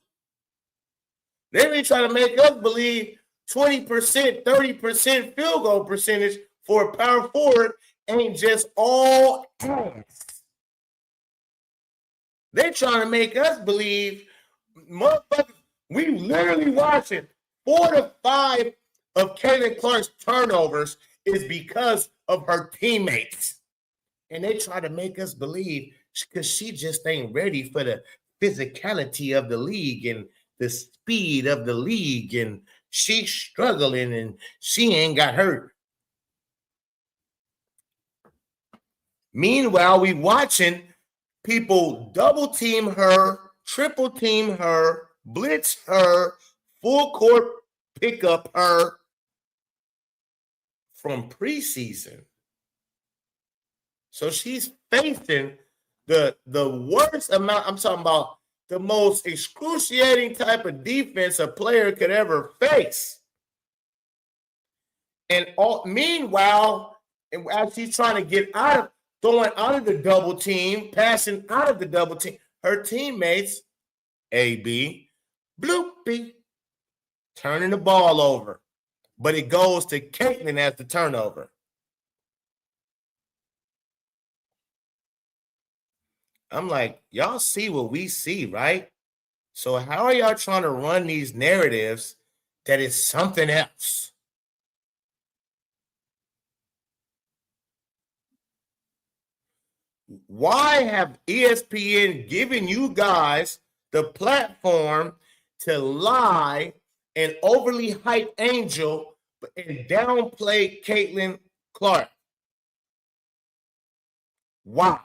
They really trying to make us believe 20%, 30% field goal percentage for a power forward ain't just all ass. They trying to make us believe, motherfuckers, we literally watching 4 to 5 of Caitlin Clark's turnovers is because of her teammates. And they try to make us believe because she just ain't ready for the physicality of the league and the speed of the league, and she's struggling and she ain't got hurt. Meanwhile, we watching people double team her, triple team her, blitz her, full court pick up her from preseason. So she's facing the worst amount. I'm talking about the most excruciating type of defense a player could ever face. And meanwhile, as she's trying to get out of throwing out of the double team, passing out of the double team. Her teammates, AB, bloopy, turning the ball over. But it goes to Caitlin as the turnover. I'm like, y'all see what we see, right? So how are y'all trying to run these narratives that is something else? Why have ESPN given you guys the platform to lie and overly hype Angel and downplay Caitlin Clark? Why?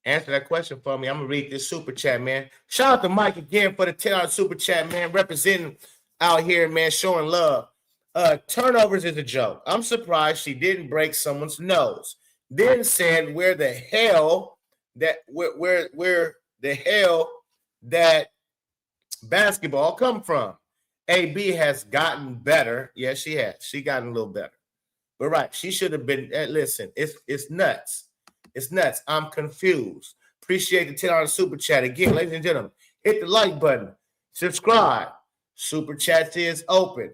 Answer that question for me. I'm going to read this super chat, man. Shout out to Mike again for the $10 super chat, man. Representing out here, man, showing love. Turnovers is a joke. I'm surprised she didn't break someone's nose. Then said where the hell that basketball come from. AB has gotten better. Yes, she has. She gotten a little better. But right, she should have been. Listen, it's nuts. It's nuts. I'm confused. Appreciate the $10 super chat. Again, ladies and gentlemen, hit the like button. Subscribe. Super chat is open.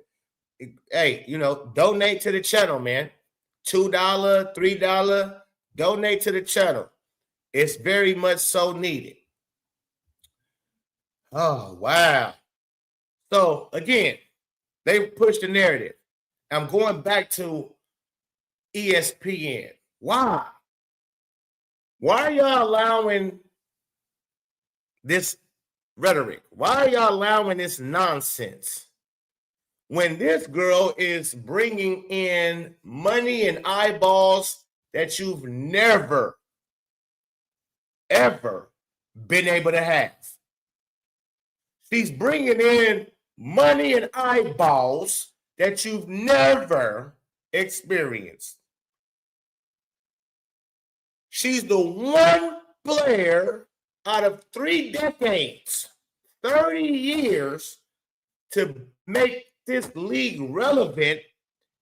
Hey, donate to the channel, man. $2, $3. Donate to the channel. It's very much so needed. Oh, wow. So, again, they pushed the narrative. I'm going back to ESPN. Why? Why are y'all allowing this rhetoric? Why are y'all allowing this nonsense? When this girl is bringing in money and eyeballs that you've never, ever been able to have. She's bringing in money and eyeballs that you've never experienced. She's the one player out of 3 decades, 30 years, to make this league relevant,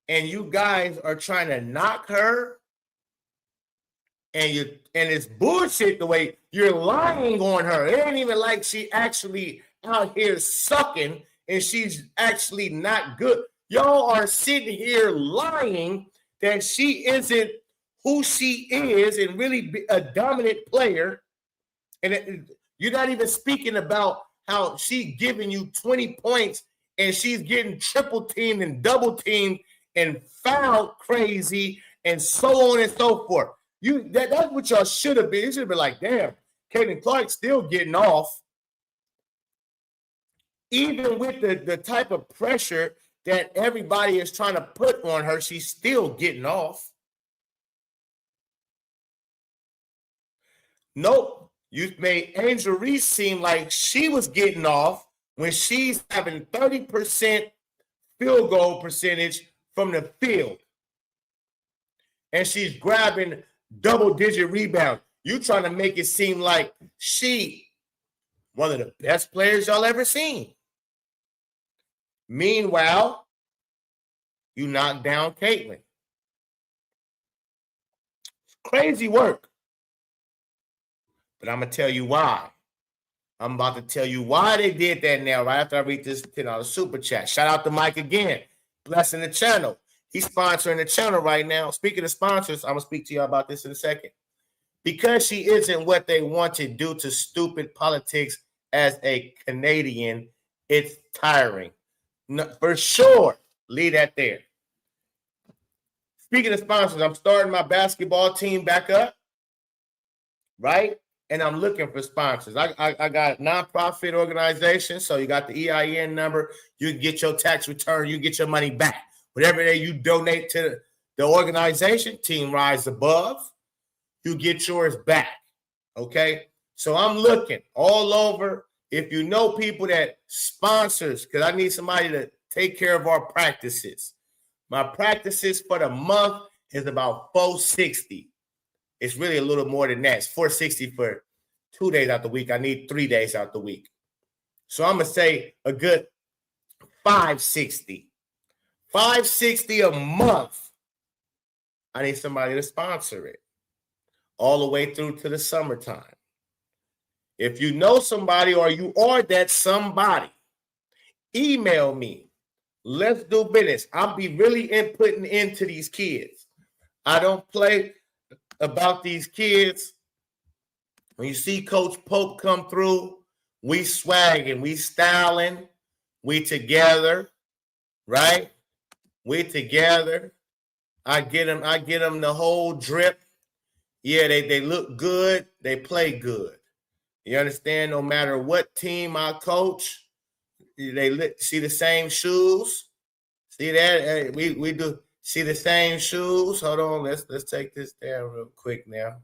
and you guys are trying to knock her, and it's bullshit the way you're lying on her. It ain't even like she actually out here sucking and she's actually not good. Y'all are sitting here lying that she isn't who she is and really be a dominant player. And you're not even speaking about how she's giving you 20 points and she's getting triple teamed and double teamed and fouled crazy and so on and so forth. That's what y'all should have been. You should have been like, damn, Caitlin Clark's still getting off. Even with the type of pressure that everybody is trying to put on her, she's still getting off. Nope. You made Angel Reese seem like she was getting off when she's having 30% field goal percentage from the field. And she's grabbing double-digit rebounds. You trying to make it seem like she one of the best players y'all ever seen. Meanwhile, you knocked down Caitlin. Crazy work. But I'm going to tell you why. I'm about to tell you why they did that now, right after I read this $10 super chat. Shout out to Mike again. Blessing the channel. He's sponsoring the channel right now. Speaking of sponsors, I'm going to speak to you about this in a second. Because she isn't what they want to do to stupid politics as a Canadian, it's tiring. No, for sure. Leave that there. Speaking of sponsors, I'm starting my basketball team back up, right? And I'm looking for sponsors. I got nonprofit organizations, so you got the EIN number. You get your tax return. You get your money back. Whatever you donate to the organization, Team Rise Above, you get yours back, okay? So I'm looking all over. If you know people that sponsors, because I need somebody to take care of our practices. My practices for the month is about $460. It's really a little more than that. It's $460 for 2 days out the week. I need 3 days out the week. So I'm going to say a good $560. $560 a month. I need somebody to sponsor it all the way through to the summertime. If you know somebody or you are that somebody, email me. Let's do business. I'll be really inputting into these kids. I don't play about these kids. When you see Coach Pope come through, we swagging, we styling, we together, right? We together. I get them the whole drip. Yeah, they look good, they play good. You understand? No matter what team I coach, they see the same shoes. See that? We do see the same shoes. Hold on, let's take this down real quick now.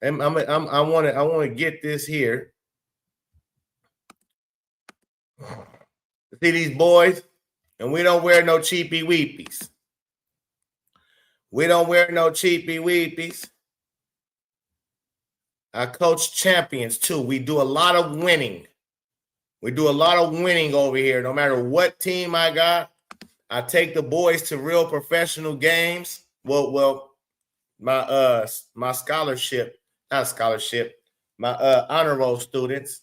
I want to get this here. See these boys, and we don't wear no cheapy weepies. We don't wear no cheapy weepies. I coach champions too. We do a lot of winning. We do a lot of winning over here. No matter what team I got, I take the boys to real professional games. Well, my scholarship, not scholarship, my honor roll students.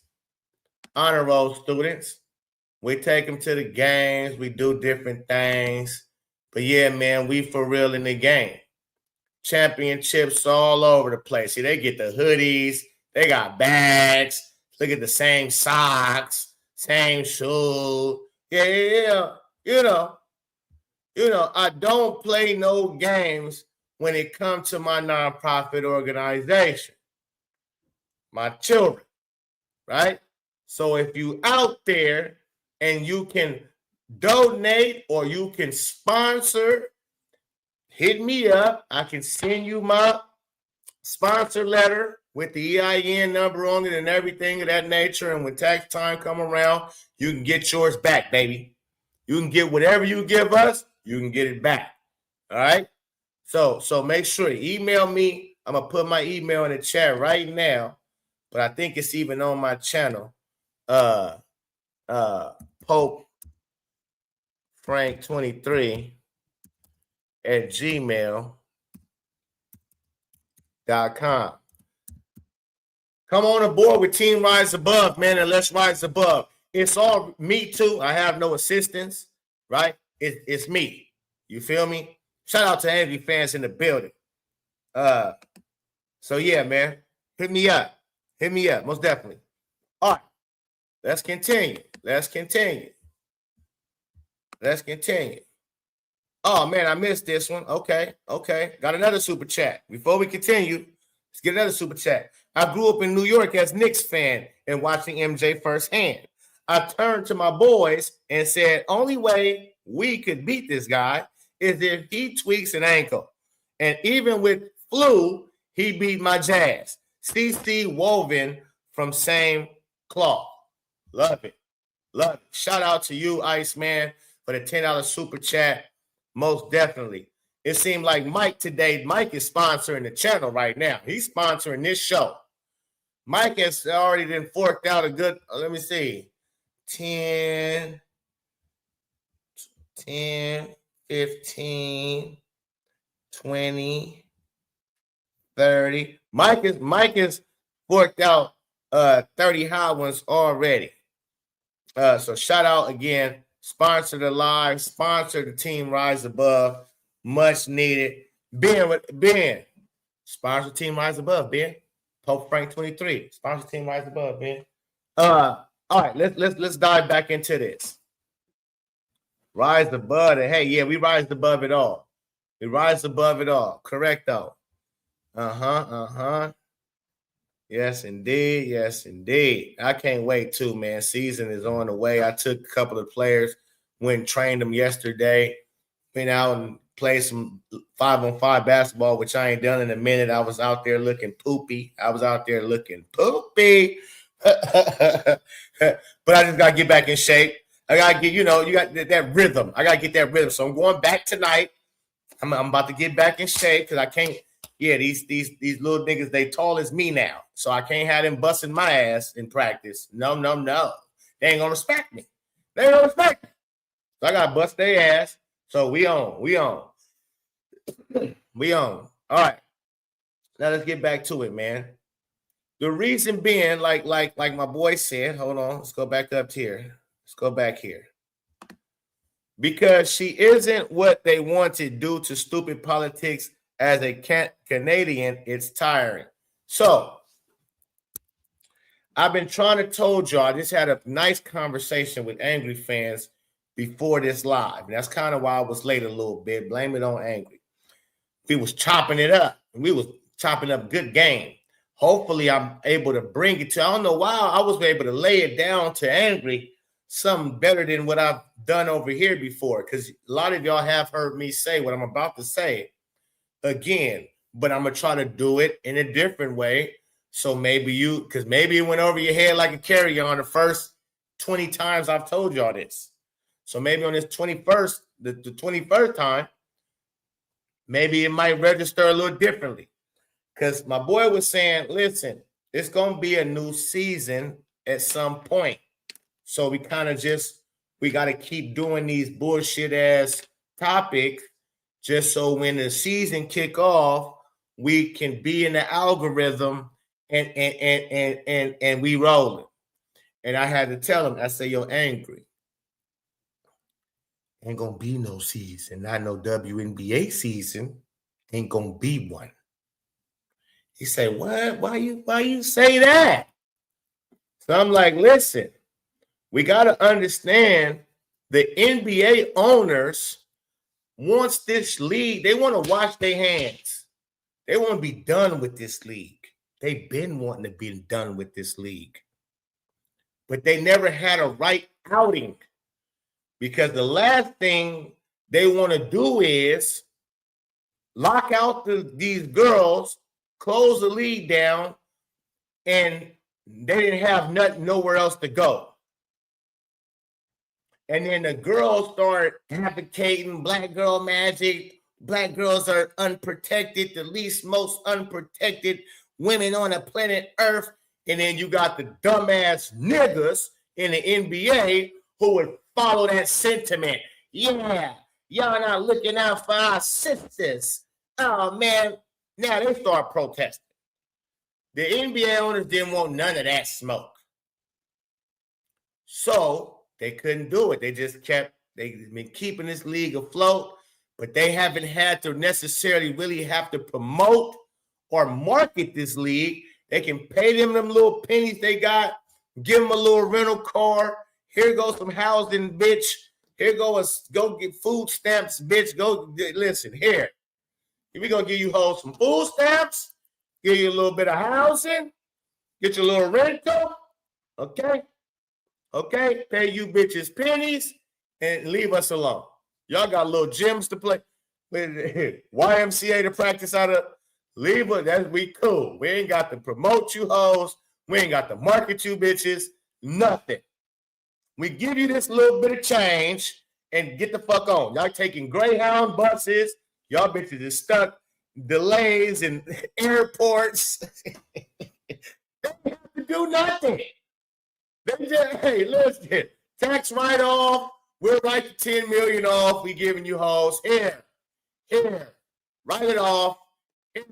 We take them to the games. We do different things. But yeah, man, we for real in the game. Championships all over the place. See, they get the hoodies. They got bags. Look at the same socks, same shoe. Yeah. You know, I don't play no games when it comes to my nonprofit organization. My children, right? So if you out there and you can donate or you can sponsor, hit me up. I can send you my sponsor letter with the EIN number on it and everything of that nature. And when tax time come around, you can get yours back, baby. You can get whatever you give us, you can get it back. All right? So make sure to email me. I'm going to put my email in the chat right now, but I think it's even on my channel. Pope Frank 23 at gmail.com. Come on aboard with Team Rise Above, man, and let's rise above. It's all me too. I have no assistants, right? It's me. You feel me? Shout out to Angry fans in the building. So yeah, man, hit me up, most definitely. All right, let's continue. Oh man, I missed this one. Okay. Got another super chat. Before we continue, let's get another super chat. I grew up in New York as Knicks fan and watching MJ firsthand. I turned to my boys and said, only way we could beat this guy is if he tweaks an ankle. And even with flu, he beat my Jazz. CC woven from same cloth. Love it. Shout out to you, Iceman, for the $10 super chat. Most definitely. It seemed like Mike is sponsoring the channel right now. He's sponsoring this show. Mike has already been forked out a good, let me see, 10, 15, 20, 30. Mike is forked out 30 high ones already. So shout out again. Sponsor the live. Sponsor the Team Rise Above. Much needed. Ben. Sponsor Team Rise Above, Ben. Pope Frank 23. Sponsor Team Rise Above, Ben. All right, let's dive back into this. Rise above it. Hey, yeah, we rise above it all. Correct though. Yes, indeed. I can't wait too, man. Season is on the way. I took a couple of players, went and trained them yesterday, went out and played some 5-on-5 basketball, which I ain't done in a minute. I was out there looking poopy. But I just got to get back in shape. I got to get, you got that rhythm. I got to get that rhythm. So I'm going back tonight. I'm about to get back in shape because I can't. Yeah, these little niggas, they tall as me now. So I can't have them busting my ass in practice. No. They ain't going to respect me. So I got to bust their ass. So we on. All right. Now let's get back to it, man. The reason being, like my boy said, hold on, let's go back up here. Let's go back here. Because she isn't what they wanted due to stupid politics as a Canadian, it's tiring. So I've been trying to told y'all, I just had a nice conversation with Angry fans before this live. And that's kind of why I was late a little bit. Blame it on Angry. We was chopping it up. And we was chopping up good game. Hopefully I'm able to bring it to, I don't know why I was able to lay it down to Angry, something better than what I've done over here before. Because a lot of y'all have heard me say what I'm about to say again. But I'm going to try to do it in a different way. So maybe because maybe it went over your head like a carry-on the first 20 times I've told y'all this. So maybe on this 21st, the 21st time, maybe it might register a little differently. Because my boy was saying, listen, it's going to be a new season at some point. So we kind of we got to keep doing these bullshit ass topics just so when the season kick off, we can be in the algorithm and we rolling. And I had to tell him, I say, yo, Angry. Ain't gonna be no season. Not no WNBA season. Ain't gonna be one. He said, what? Why you say that? So I'm like, listen, we gotta understand the NBA owners wants this league, they want to wash their hands. They want to be done with this league. They've been wanting to be done with this league. But they never had a right outing. Because the last thing they want to do is lock out these girls, close the league down, and they didn't have nowhere else to go. And then the girls start advocating black girl magic. Black girls are unprotected, the most unprotected women on the planet Earth. And then you got the dumbass niggas in the NBA who would follow that sentiment. Yeah, y'all not looking out for our sisters. Oh, man. Now they start protesting. The NBA owners didn't want none of that smoke. So they couldn't do it. They've been keeping this league afloat, but they haven't had to necessarily really have to promote or market this league. They can pay them little pennies they got, give them a little rental car. Here goes some housing, bitch. Here go get food stamps, bitch. Go listen here. We gonna give you hoes some food stamps, give you a little bit of housing, get you a little rental, okay? Okay, pay you bitches pennies and leave us alone. Y'all got little gyms to play, YMCA to practice out of. Leave us, that's we cool. We ain't got to promote you hoes. We ain't got to market you bitches. Nothing. We give you this little bit of change and get the fuck on. Y'all taking Greyhound buses. Y'all bitches is stuck. Delays in airports. They have to do nothing. They just, hey, listen, tax write-off. We'll write the $10 million off. We giving you hoes. Here. Write it off. Here.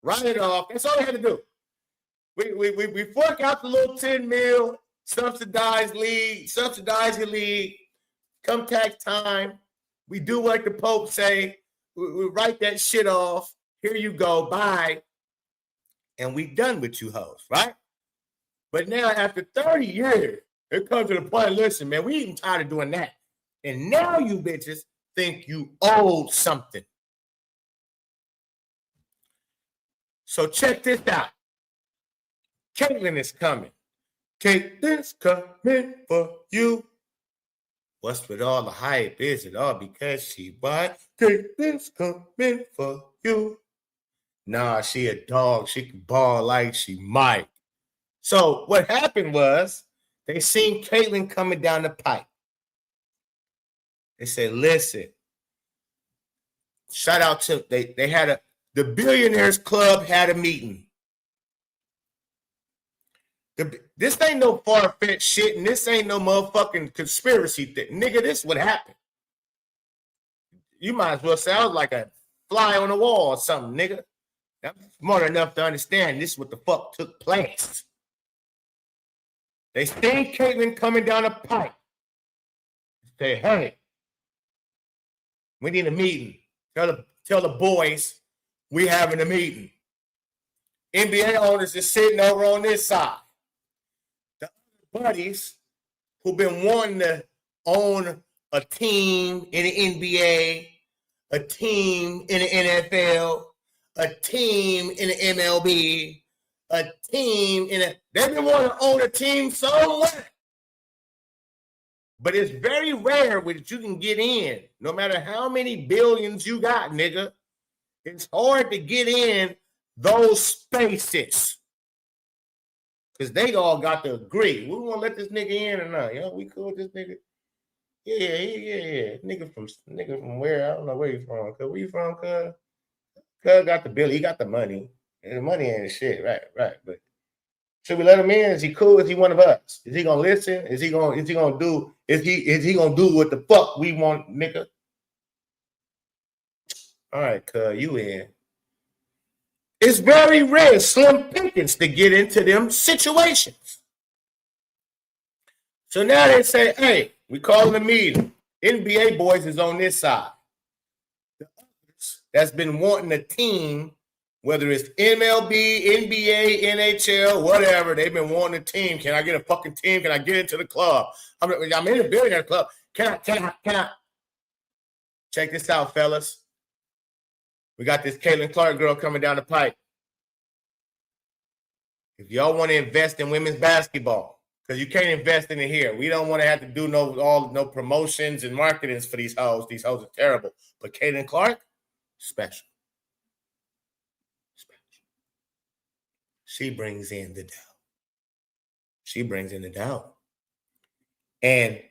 Write it off. That's all we had to do. We fork out the little 10 mil, subsidize your league. Come tax time, we do like the Pope say. We write that shit off. Here you go. Bye. And we done with you hoes, right? But now after 30 years, it comes to the point, listen, man, we even tired of doing that. And now you bitches think you owed something. So check this out. Caitlyn is coming. Caitlyn's coming for you. What's with all the hype? Is it all because she white? Caitlyn's coming for you. Nah, she a dog. She can ball like she might. So what happened was they seen Caitlyn coming down the pipe. They said, listen, shout out to, they had the Billionaires Club had a meeting. This ain't no far-fetched shit, and this ain't no motherfucking conspiracy thing. Nigga, this what happened. you might as well sound like a fly on the wall or something, nigga. I'm smart enough to understand this is what the fuck took place. They seen Caitlyn coming down the pipe. Say, hey, we need a meeting. Tell the boys we having a meeting. NBA owners is sitting over on this side. The other buddies who've been wanting to own a team in the NBA, a team in the NFL, a team in the MLB, a team in a... They've been wanting to own a team somewhere. But it's very rare that you can get in, no matter how many billions you got, nigga. It's hard to get in those spaces. Because they all got to agree. We want to let this nigga in or not. You know, we cool with this nigga. Yeah. Nigga from where? I don't know where you from. Cuz where you from, cuz? Cuz got the bill. He got the money. And the money ain't shit. Right. But should we let him in? Is he cool? Is he one of us? Is he gonna listen? Is he gonna do what the fuck we want, nigga? All right, cuz you in. It's very rare, slim pickings to get into them situations. So now they say, hey, we calling a meeting. NBA boys is on this side. The others that's been wanting a team, whether it's MLB, NBA, NHL, whatever, they've been wanting a team. Can I get a fucking team? Can I get into the club? I'm in the billionaire club. Can I? Check this out, fellas. We got this Caitlin Clark girl coming down the pipe. If y'all want to invest in women's basketball, because you can't invest in it here. We don't want to have to do no promotions and marketings for these hoes. These hoes are terrible. But Caitlin Clark, special. She brings in the doubt. And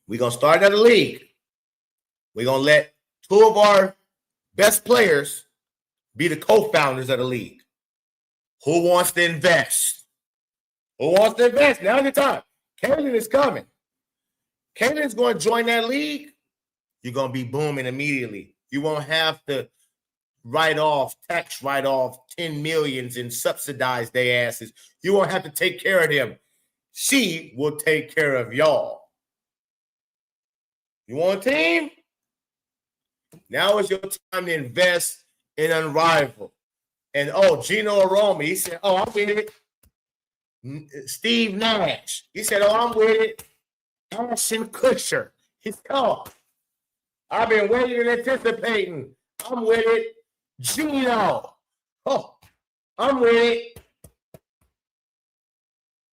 we're going to start at the league. We're going to let two of our best players be the co-founders of the league. Who wants to invest? Now's the time. Caitlyn is coming. Caitlyn's going to join that league. You're going to be booming immediately. You won't have to tax write off 10 millions and subsidize their asses. You won't have to take care of them. She will take care of y'all. You want a team? Now is your time to invest in Unrivaled. And Gino Aroma, he said, I'm with it. Steve Nash, he said, I'm with it. Ashton Kutcher, he's I've been waiting and anticipating. I'm with it. Gino, I'm with it.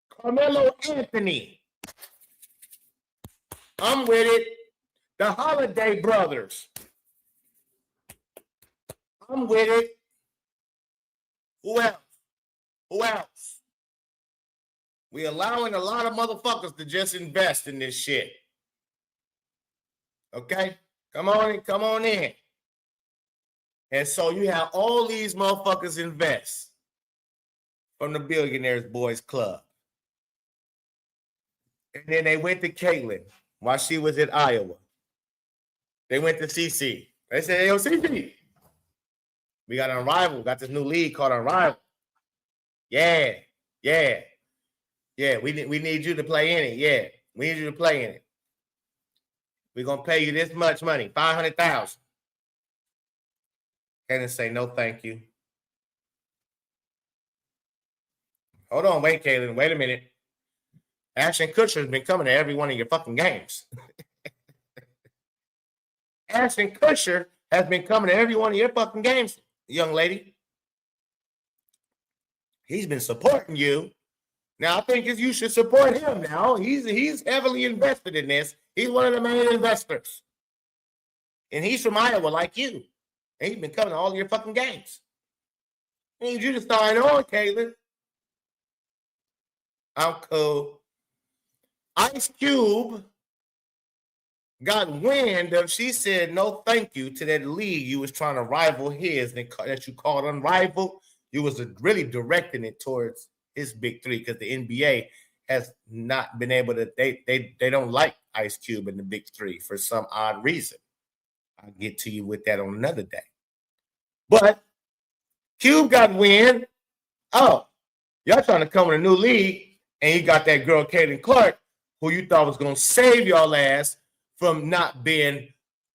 Carmelo Anthony, I'm with it. The Holiday Brothers, I'm with it. Who else? We allowing a lot of motherfuckers to just invest in this shit. Okay? Come on in. And so you have all these motherfuckers invest from the Billionaires Boys Club. And then they went to Caitlyn while she was at Iowa. They went to CC. They said, hey, CC, we got Unrivaled. Got this new league called Unrivaled. Yeah. We need you to play in it. Yeah, we need you to play in it. We're going to pay you this much money, $500,000. Caitlyn say, no, thank you. Hold on, wait, Caitlyn, wait a minute. Ashton Kutcher has been coming to every one of your fucking games. Ashton Kutcher has been coming to every one of your fucking games, young lady. He's been supporting you. Now, I think you should support him now. He's heavily invested in this. He's one of the main investors. And he's from Iowa like you. And he's been coming to all your fucking games. I need you to sign on, Caitlyn. I'm cool. Ice Cube got wind of, she said no thank you to that league you was trying to rival his that you called Unrivaled. You was really directing it towards his big three because the NBA has not been able to, they don't like Ice Cube in the big three for some odd reason. I'll get to you with that on another day. But Cube got win. Oh, y'all trying to come in a new league, and you got that girl, Caitlin Clark, who you thought was going to save y'all ass from not being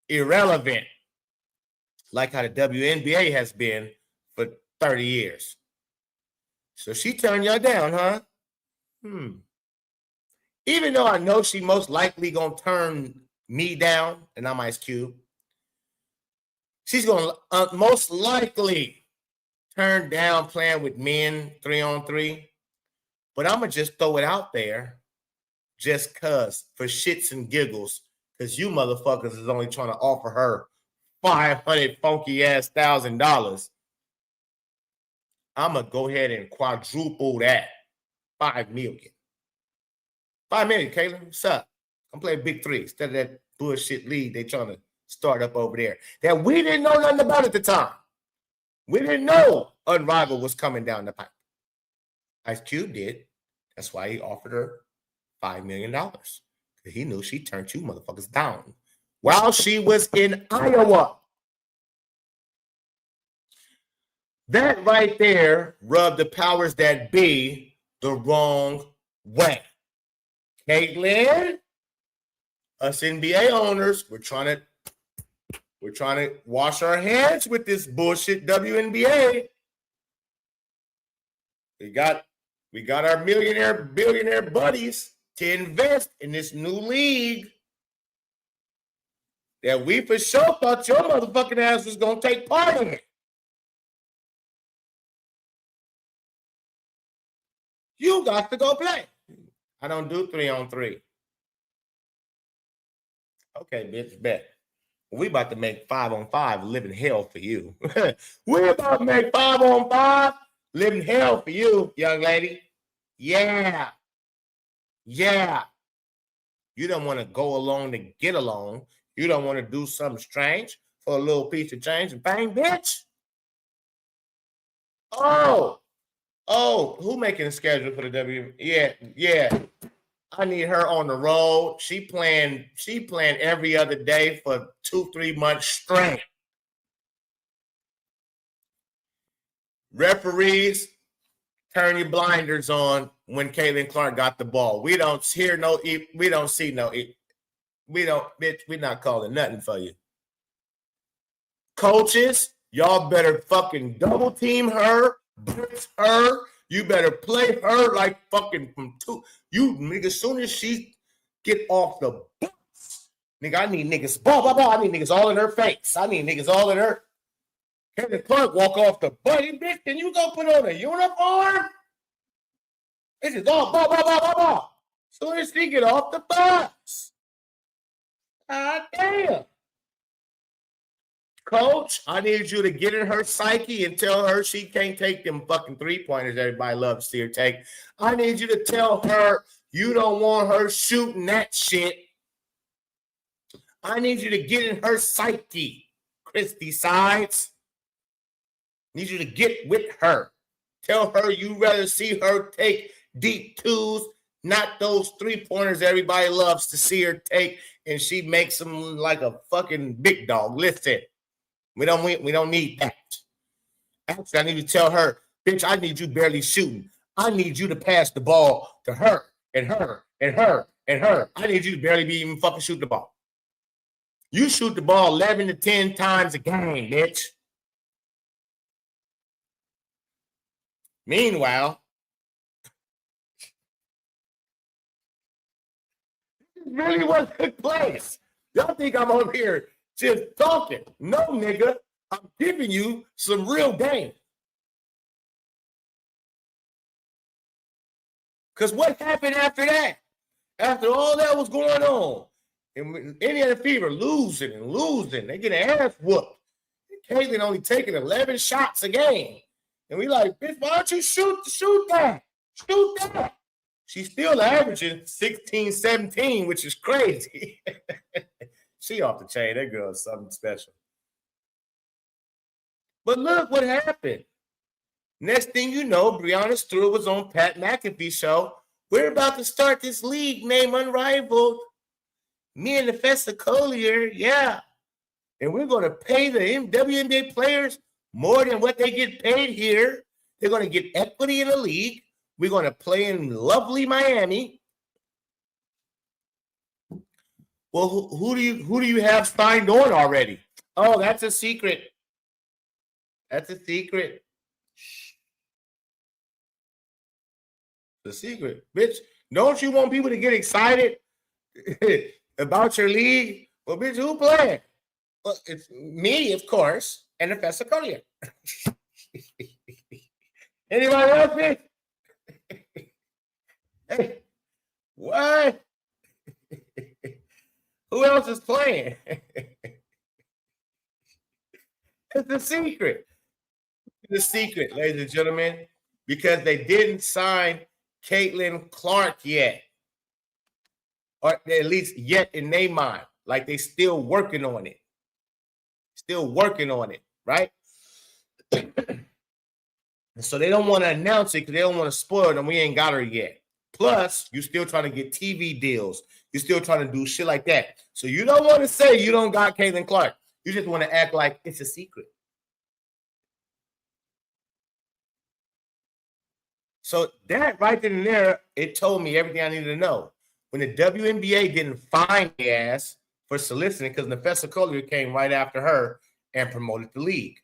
irrelevant, like how the WNBA has been for 30 years. So she turned y'all down, huh? Even though I know she most likely going to turn me down, and I'm Ice Cube, she's going to most likely turn down playing with men 3-on-3. But I'm going to just throw it out there just because, for shits and giggles, because you motherfuckers is only trying to offer her $500 funky-ass $1,000. I'm going to go ahead and quadruple that. $5 million. $5 million, Caitlin. What's up? I'm playing Big Three instead of that bullshit league they trying to start up over there that we didn't know nothing about at the time. We didn't know Unrivaled was coming down the pipe. Ice Cube did. That's why he offered her $5 million. Because he knew she turned you motherfuckers down while she was in Iowa. That right there rubbed the powers that be the wrong way. Caitlin, us NBA owners, we're trying to wash our hands with this bullshit WNBA. We got our billionaire buddies to invest in this new league that we for sure thought your motherfucking ass was gonna take part in it. You got to go play. I don't do 3-on-3. Okay, bitch, bet. We about to make 5-on-5 living hell for you. We're about to make 5-on-5 living hell for you, young lady. Yeah. You don't want to go along to get along. You don't want to do something strange for a little piece of change and bang, bitch. Oh, who making a schedule for the W? Yeah. I need her on the road. She playing every other day for 2-3 months straight. Referees, turn your blinders on when Caitlin Clark got the ball. We don't see no. Bitch, we're not calling nothing for you. Coaches, y'all better fucking double team her, blitz her. You better play her like fucking from two. You nigga, as soon as she get off the bus, nigga, I need niggas. I need niggas all in her face. I need niggas all in her. Caitlin Clark walk off the bus, bitch. Then you go put on a uniform. This is all blah. Soon as she get off the bus. God damn. Coach, I need you to get in her psyche and tell her she can't take them fucking 3-pointers everybody loves to see her take. I need you to tell her you don't want her shooting that shit. I need you to get in her psyche, Christy Sides. Need you to get with her. Tell her you rather see her take deep twos, not those 3-pointers everybody loves to see her take, and she makes them like a fucking big dog. Listen. We don't need that. Actually, I need to tell her, bitch, I need you barely shooting. I need you to pass the ball to her and her and her and her. I need you to barely be even fucking shoot the ball. You shoot the ball 11 to 10 times a game, bitch. Meanwhile, this really was a good place. Y'all think I'm over here just talking. No, nigga. I'm giving you some real game. Because what happened after that? After all that was going on, and Indiana Fever losing, they get an ass whooped. Caitlin only taking 11 shots a game. And we like, bitch, why don't you shoot that? Shoot that. She's still averaging 16, 17, which is crazy. She off the chain. That girl is something special. But look what happened. Next thing you know, Breonna Stewart was on Pat McAfee's show. We're about to start this league named Unrivaled. Me and the Festa Collier, yeah. and we're going to pay the WNBA players more than what they get paid here. They're going to get equity in the league. We're going to play in lovely Miami. Well, who do you have signed on already? Oh, that's a secret. That's a secret. The secret, bitch. Don't you want people to get excited about your league? Well, bitch, who playing? Well, it's me, of course, and the Fesicolier. Anybody else, bitch? Hey, what? Who else is playing? It's the secret. The secret, ladies and gentlemen, because they didn't sign Caitlin Clark yet, or at least yet in their mind. Like they still working on it. Still working on it, right? So they don't want to announce it because they don't want to spoil it, and we ain't got her yet. Plus, you're still trying to get TV deals. You're still trying to do shit like that. So you don't want to say you don't got Caitlin Clark. You just want to act like it's a secret. So that right then and there, it told me everything I needed to know. When the WNBA didn't fine the ass for soliciting, because Nafessa Collier came right after her and promoted the league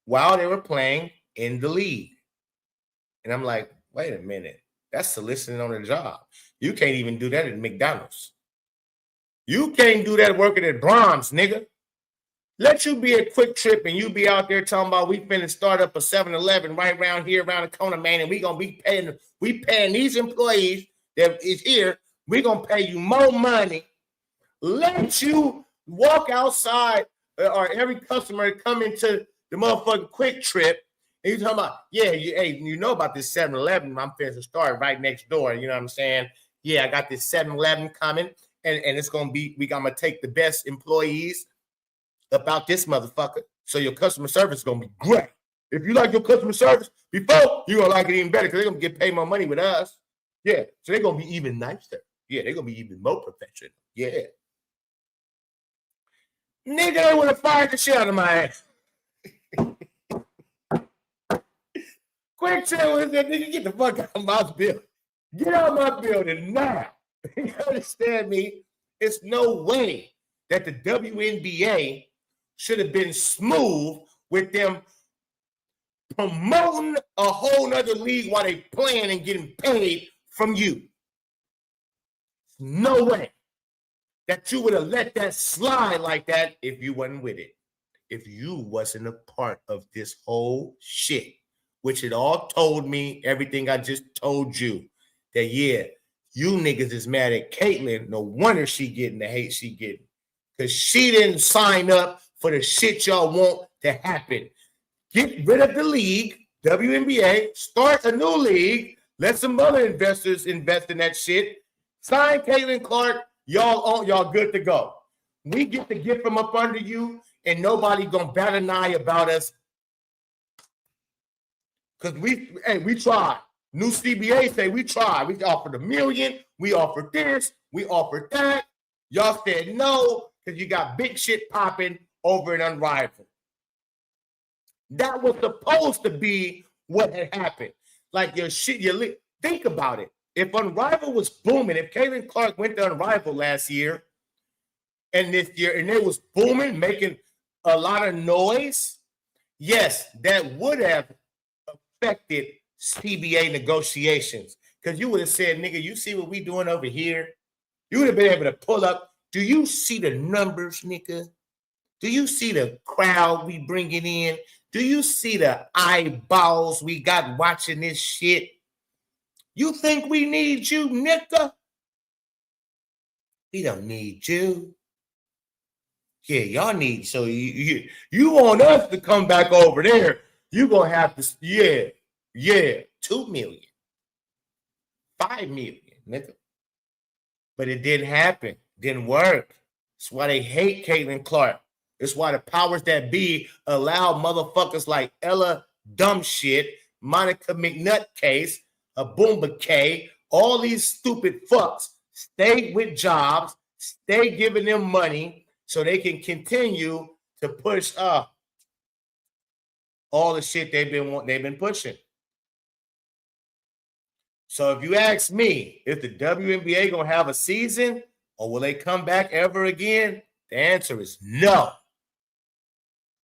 while they were playing in the league. And I'm like, wait a minute. That's soliciting on the job. You can't even do that at McDonald's. You can't do that working at Brahms, nigga. Let you be a Quick Trip and you be out there talking about we finna start up a 7-Eleven right around here, around the corner, man, and we paying these employees that is here, we gonna pay you more money. Let you walk outside or every customer come into the motherfucking Quick Trip and you talking about, yeah, you know about this 7-Eleven, I'm finna start right next door, you know what I'm saying? Yeah, I got this 7-Eleven coming and it's gonna be, I'm gonna take the best employees about this motherfucker. So your customer service is gonna be great. If you like your customer service before, you're gonna like it even better because they're gonna get paid more money with us. Yeah. So they're gonna be even nicer. Yeah, they're gonna be even more professional. Yeah. Nigga, they would have fired the shit out of my ass. Quick Trip was that nigga, get the fuck out of my building. Get out of my building now. You understand me? It's no way that the WNBA should have been smooth with them promoting a whole nother league while they playing and getting paid from you. No way that you would have let that slide like that if you wasn't with it. If you wasn't a part of this whole shit, which it all told me, everything I just told you, that yeah, you niggas is mad at Caitlin. No wonder she getting the hate she getting. Because she didn't sign up for the shit y'all want to happen. Get rid of the league, WNBA, start a new league, let some other investors invest in that shit. Sign Caitlin Clark, y'all good to go. We get to get from up under you, and nobody gonna bat an eye about us. Because we tried. New CBA say we tried. We offered $1 million, we offered this, we offered that. Y'all said no, because you got big shit popping over at Unrivaled. That was supposed to be what had happened. Like your shit, think about it. If Unrivaled was booming, if Caitlin Clark went to Unrivaled last year and this year, and it was booming, making a lot of noise, yes, that would have affected CBA negotiations. Because you would have said, nigga, you see what we doing over here? You would have been able to pull up. Do you see the numbers, nigga? Do you see the crowd we bringing in? Do you see the eyeballs we got watching this shit? You think we need you, nigga? We don't need you. Yeah, y'all need, so you want us to come back over there. You gonna have to, yeah, 2 million, 5 million, nigga. But it didn't happen. Didn't work. That's why they hate Caitlin Clark. It's why the powers that be allow motherfuckers like Ella Dumb Shit, Monica McNutcase, a Boomba K, all these stupid fucks stay with jobs, stay giving them money so they can continue to push all the shit they've been pushing. So if you ask me, if the WNBA gonna have a season or will they come back ever again? The answer is no.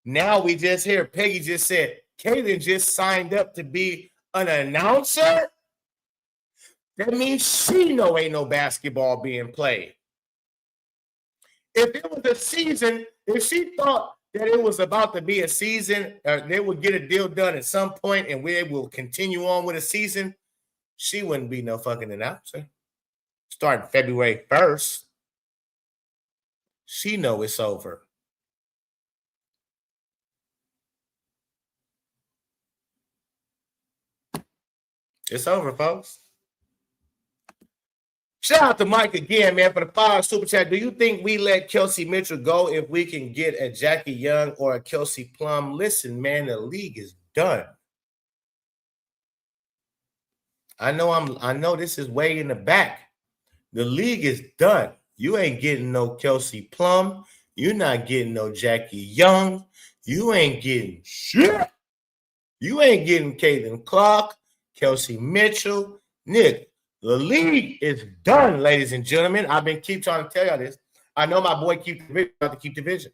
Now we just hear Peggy just said, Kaylin just signed up to be an announcer. That means she know ain't no basketball being played. If it was a season, if she thought that it was about to be a season, they would get a deal done at some point and we will continue on with a season, she wouldn't be no fucking announcer. Starting February 1st, she know it's over. It's over, folks. Shout out to Mike again, man, for the $5 super chat. Do you think we let Kelsey Mitchell go if we can get a Jackie Young or a Kelsey Plum? Listen, man, the league is done. I know this is way in the back. The league is done. You ain't getting no Kelsey Plum. You're not getting no Jackie Young. You ain't getting shit. You ain't getting Caitlin Clark, Kelsey Mitchell. Nick, the league is done, ladies and gentlemen. I've been trying to tell y'all this. I know my boy Keep the Vision.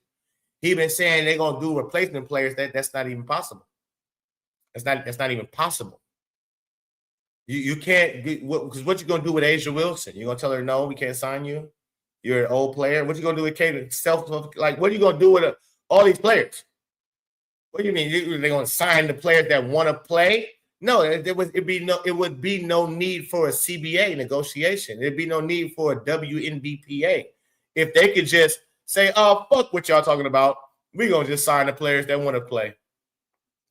He been saying they're gonna do replacement players. That's not even possible. That's not even possible. You can't get because what you gonna do with Asia Wilson? You gonna tell her no, we can't sign you? You're an old player. What you gonna do with Caitlin? Like, what are you gonna do with all these players? What do you mean? They're gonna sign the players that want to play? No, it would be no need for a CBA negotiation. There'd be no need for a WNBPA. If they could just say, oh, fuck what y'all talking about. We're going to just sign the players that want to play.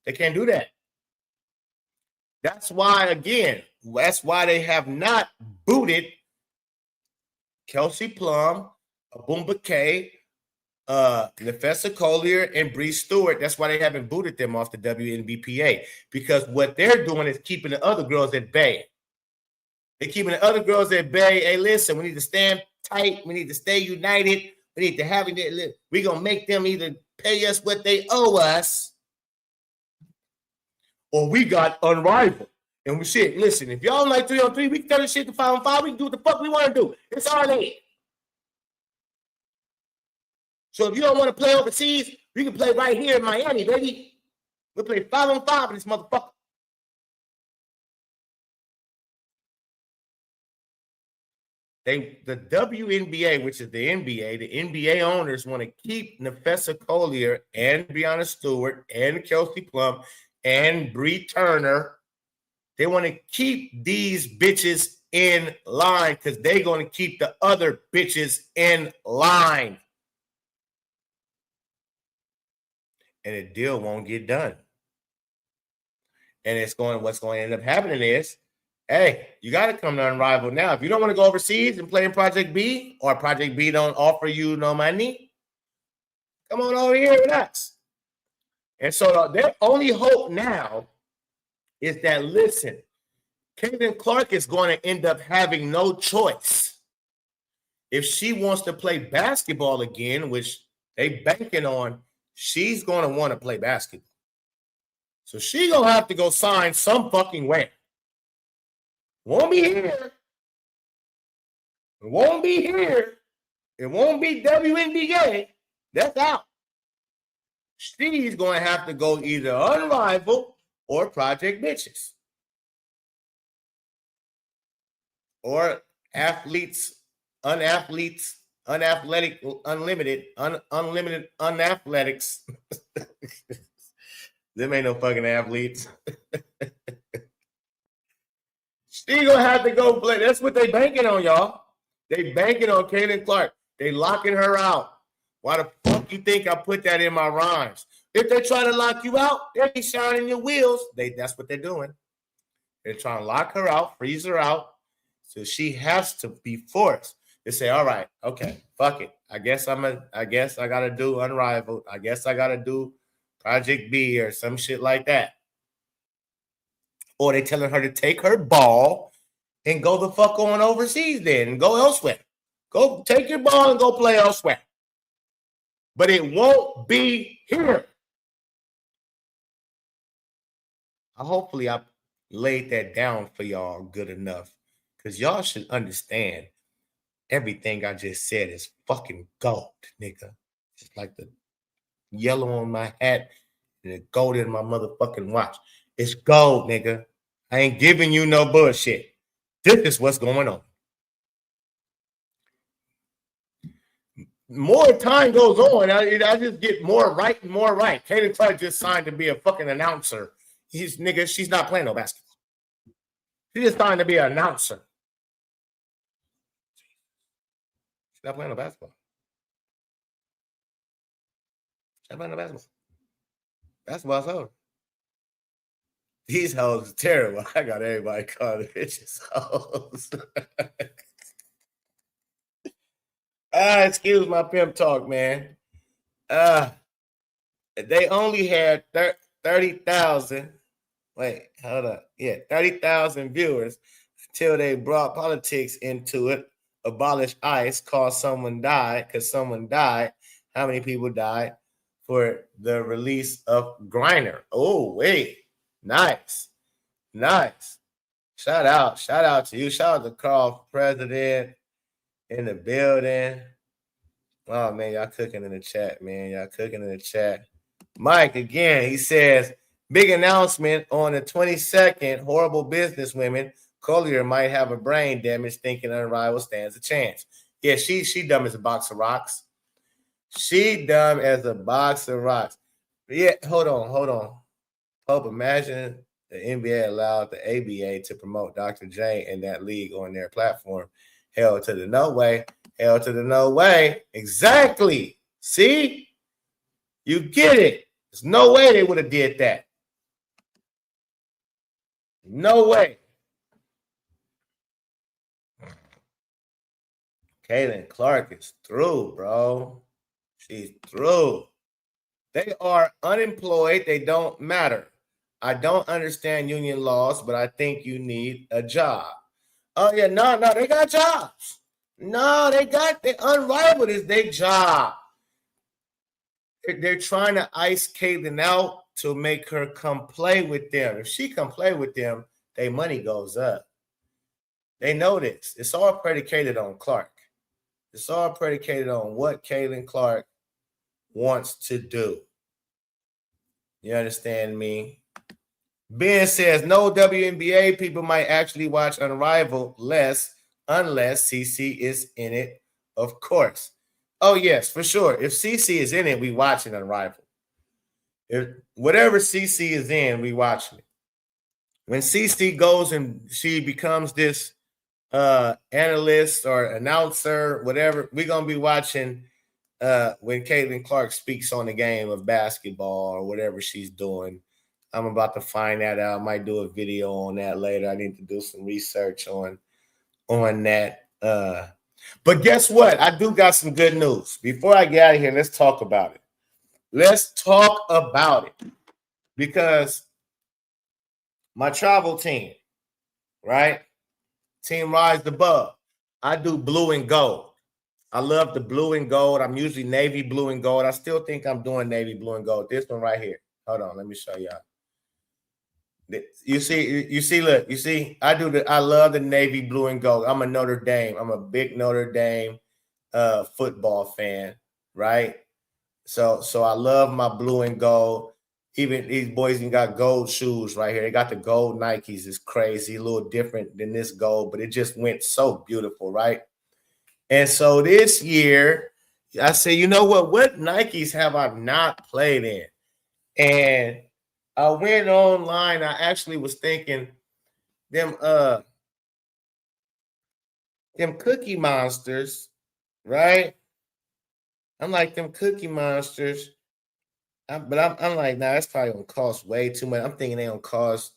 They can't do that. That's why they have not booted Kelsey Plum, Abumba K, Nefessa Collier, and Bree Stewart. That's why they haven't booted them off the WNBPA, because what they're doing is keeping the other girls at bay. They're keeping the other girls at bay. Hey, listen, we need to stand tight. We need to stay united. We need to have it. We're going to make them either pay us what they owe us, or we got unrivaled. And we said, listen, if y'all like 3-on-3, we can turn this shit to 5-on-5. We can do what the fuck we want to do. It's our league. So if you don't want to play overseas, you can play right here in Miami, baby. We'll play 5-on-5 in this motherfucker. The WNBA, which is the NBA owners want to keep Nefessa Collier and Breonna Stewart and Kelsey Plum and Bree Turner. They want to keep these bitches in line because they're going to keep the other bitches in line. And the deal won't get done. And what's going to end up happening is, hey, you got to come to Unrivaled now. If you don't want to go overseas and play in Project B, or Project B don't offer you no money, come on over here with us. And so their only hope now is that, listen, Caitlin Clark is going to end up having no choice. If she wants to play basketball again, which they banking on, she's going to want to play basketball. So she's going to have to go sign some fucking way. Won't be here. It won't be here. It won't be WNBA. That's out. She's going to have to go either Unrivaled or Project Bitches. Or Athletes, Unathletes, Unathletic, Unlimited, Unlimited Unathletics. Them ain't no fucking athletes. She gonna have to go play. That's what they banking on, y'all. They banking on Caitlin Clark. They locking her out. Why the fuck you think I put that in my rhymes? If they try to lock you out, they be shining your wheels. That's what they're doing. They're trying to lock her out, freeze her out. So she has to be forced to say, all right, okay, fuck it. I guess I gotta do Unrivaled. I guess I gotta do Project B or some shit like that. Or they telling her to take her ball and go the fuck on overseas then and go elsewhere. Go take your ball and go play elsewhere. but it won't be here. Hopefully I laid that down for y'all good enough, because y'all should understand everything I just said is fucking gold, nigga. Just like the yellow on my hat and the gold in my motherfucking watch. It's gold, nigga. I ain't giving you no bullshit. This is what's going on. More time goes on, I just get more right and more right. Kaden Clark just signed to be a fucking announcer. She's not playing no basketball. She's just signed to be an announcer. She's not playing no basketball. She's not playing no basketball. Basketball's over. These hoes are terrible. I got everybody calling the bitches hoes. Excuse my pimp talk, man. They only had 30,000. Wait, hold up. Yeah, 30,000 viewers until they brought politics into it, abolished ICE, cause someone died, because someone died. How many people died for the release of Griner? Oh, wait. Nice. Shout out to you. Shout out to Carl, president in the building. Oh, man, y'all cooking in the chat, man. Y'all cooking in the chat. Mike, again, he says, big announcement on the 22nd, horrible businesswomen. Collier might have a brain damage thinking Unrivaled stands a chance. Yeah, she dumb as a box of rocks. She dumb as a box of rocks. But yeah, hold on. Hope, imagine the NBA allowed the ABA to promote Dr. J and that league on their platform. Hell to the no way. Exactly. See? You get it. There's no way they would have did that. No way. Caitlin Clark is through, bro. She's through. They are unemployed. They don't matter. I don't understand union laws, but I think you need a job. Oh, yeah, no, they got jobs. No, they Unrivaled is their job. They're trying to ice Caitlin out to make her come play with them. If she come play with them, their money goes up. They know this. It's all predicated on Clark. It's all predicated on what Caitlin Clark wants to do. You understand me? Ben says no WNBA people might actually watch Unrivaled less unless CC is in it, of course. Oh, yes, for sure. If CC is in it, we watching Unrivaled. If whatever CC is in, we watching it. When CC goes and she becomes this analyst or announcer, whatever, we're going to be watching when Caitlin Clark speaks on the game of basketball or whatever she's doing. I'm about to find that out. I might do a video on that later. I need to do some research on that. But guess what? I do got some good news. Before I get out of here, let's talk about it. Because my travel team, right? Team Rise Above. I do blue and gold. I love the blue and gold. I'm usually navy blue and gold. I still think I'm doing navy blue and gold. This one right here. Hold on, let me show y'all. You see, look, I love the navy blue and gold. I'm a Notre Dame. I'm a big Notre Dame football fan, right? So I love my blue and gold. Even these boys even got gold shoes right here. They got the gold Nikes. It's crazy, a little different than this gold, but it just went so beautiful, right? And so this year, I say, you know what Nikes have I not played in? And I went online. I actually was thinking them Cookie Monsters, right? I'm like them Cookie Monsters. But I'm like, nah, that's probably gonna cost way too much. I'm thinking they don't cost.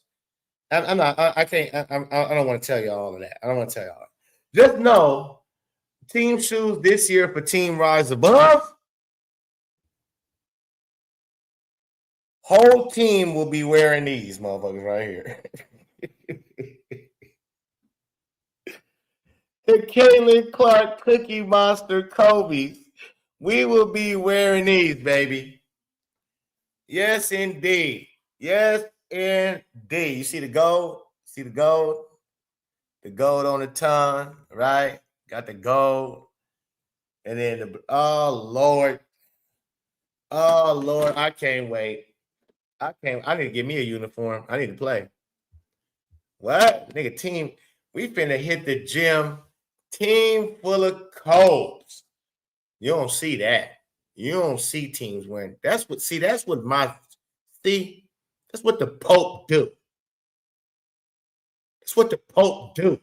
I'm not. I can't. I don't want to tell you all of that. I don't want to tell y'all. Just know, team shoes this year for Team Rise Above. Whole team will be wearing these motherfuckers right here. The Caitlin Clark Cookie Monster Kobe's We will be wearing these, baby. Yes, indeed. Yes, indeed. You see the gold? See the gold? The gold on the tongue, right? Got the gold. And then oh Lord. Oh Lord, I can't wait. I need to get me a uniform. I need to play. What? Nigga, team. We finna hit the gym. Team full of codes. You don't see that. You don't see teams wearing. That's what that's what the Pope do. That's what the Pope do.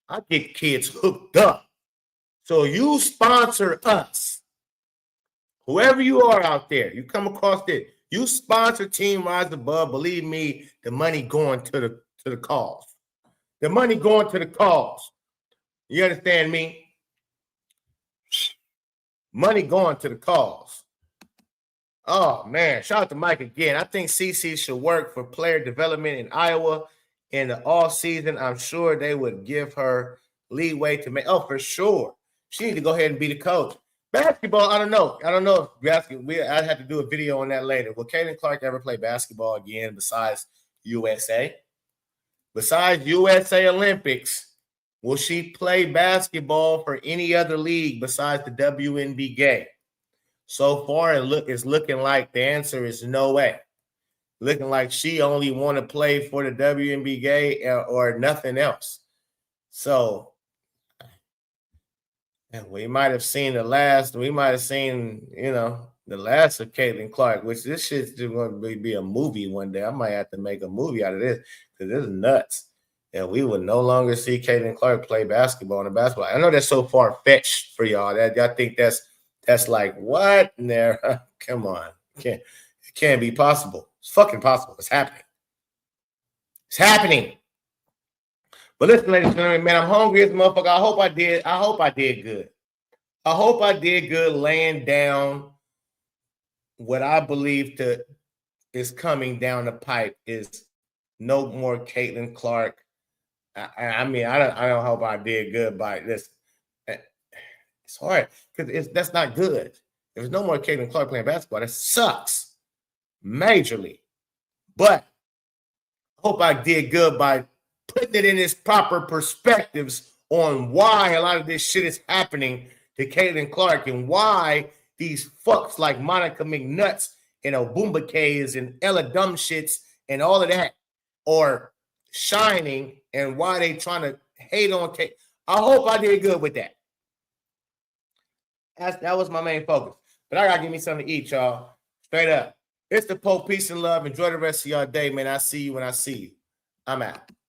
I get kids hooked up. So you sponsor us. Whoever you are out there, you come across it. You sponsor Team Rise Above. Believe me, the money going to the cause. The money going to the cause. You understand me? Money going to the cause. Oh, man. Shout out to Mike again. I think CC should work for player development in Iowa in the off season. I'm sure they would give her leeway to make. Oh, for sure. She need to go ahead and be the coach. Basketball, I don't know. I don't know if basketball. I'd have to do a video on that later. Will Caitlin Clark ever play basketball again besides USA? Besides USA Olympics, will she play basketball for any other league besides the WNBA? So far, it's looking like the answer is no way. Looking like she only want to play for the WNBA or nothing else. So we might have seen the last of Caitlin Clark, which this shit's just going to be a movie one day. I might have to make a movie out of this because this is nuts. And we will no longer see Caitlin Clark play basketball in the basketball. I know that's so far-fetched for y'all. That y'all think that's like what? There, come on. It can't be possible. It's fucking possible. It's happening. It's happening. But listen, ladies and gentlemen, man, I'm hungry as a motherfucker. I hope I did good. I hope I did good laying down what I believe is coming down the pipe is no more Caitlin Clark. I don't hope I did good by this. It's hard because that's not good. If there's no more Caitlin Clark playing basketball, that sucks majorly. But I hope I did good by putting it in its proper perspectives on why a lot of this shit is happening to Caitlin Clark and why these fucks like Monica McNuts and Obumba K's and Ella Dumb Shits and all of that are shining and why they trying to hate on Kate. I hope I did good with that. That was my main focus. But I got to give me something to eat, y'all. Straight up. It's the Pope. Peace and love. Enjoy the rest of y'all day, man. I see you when I see you. I'm out.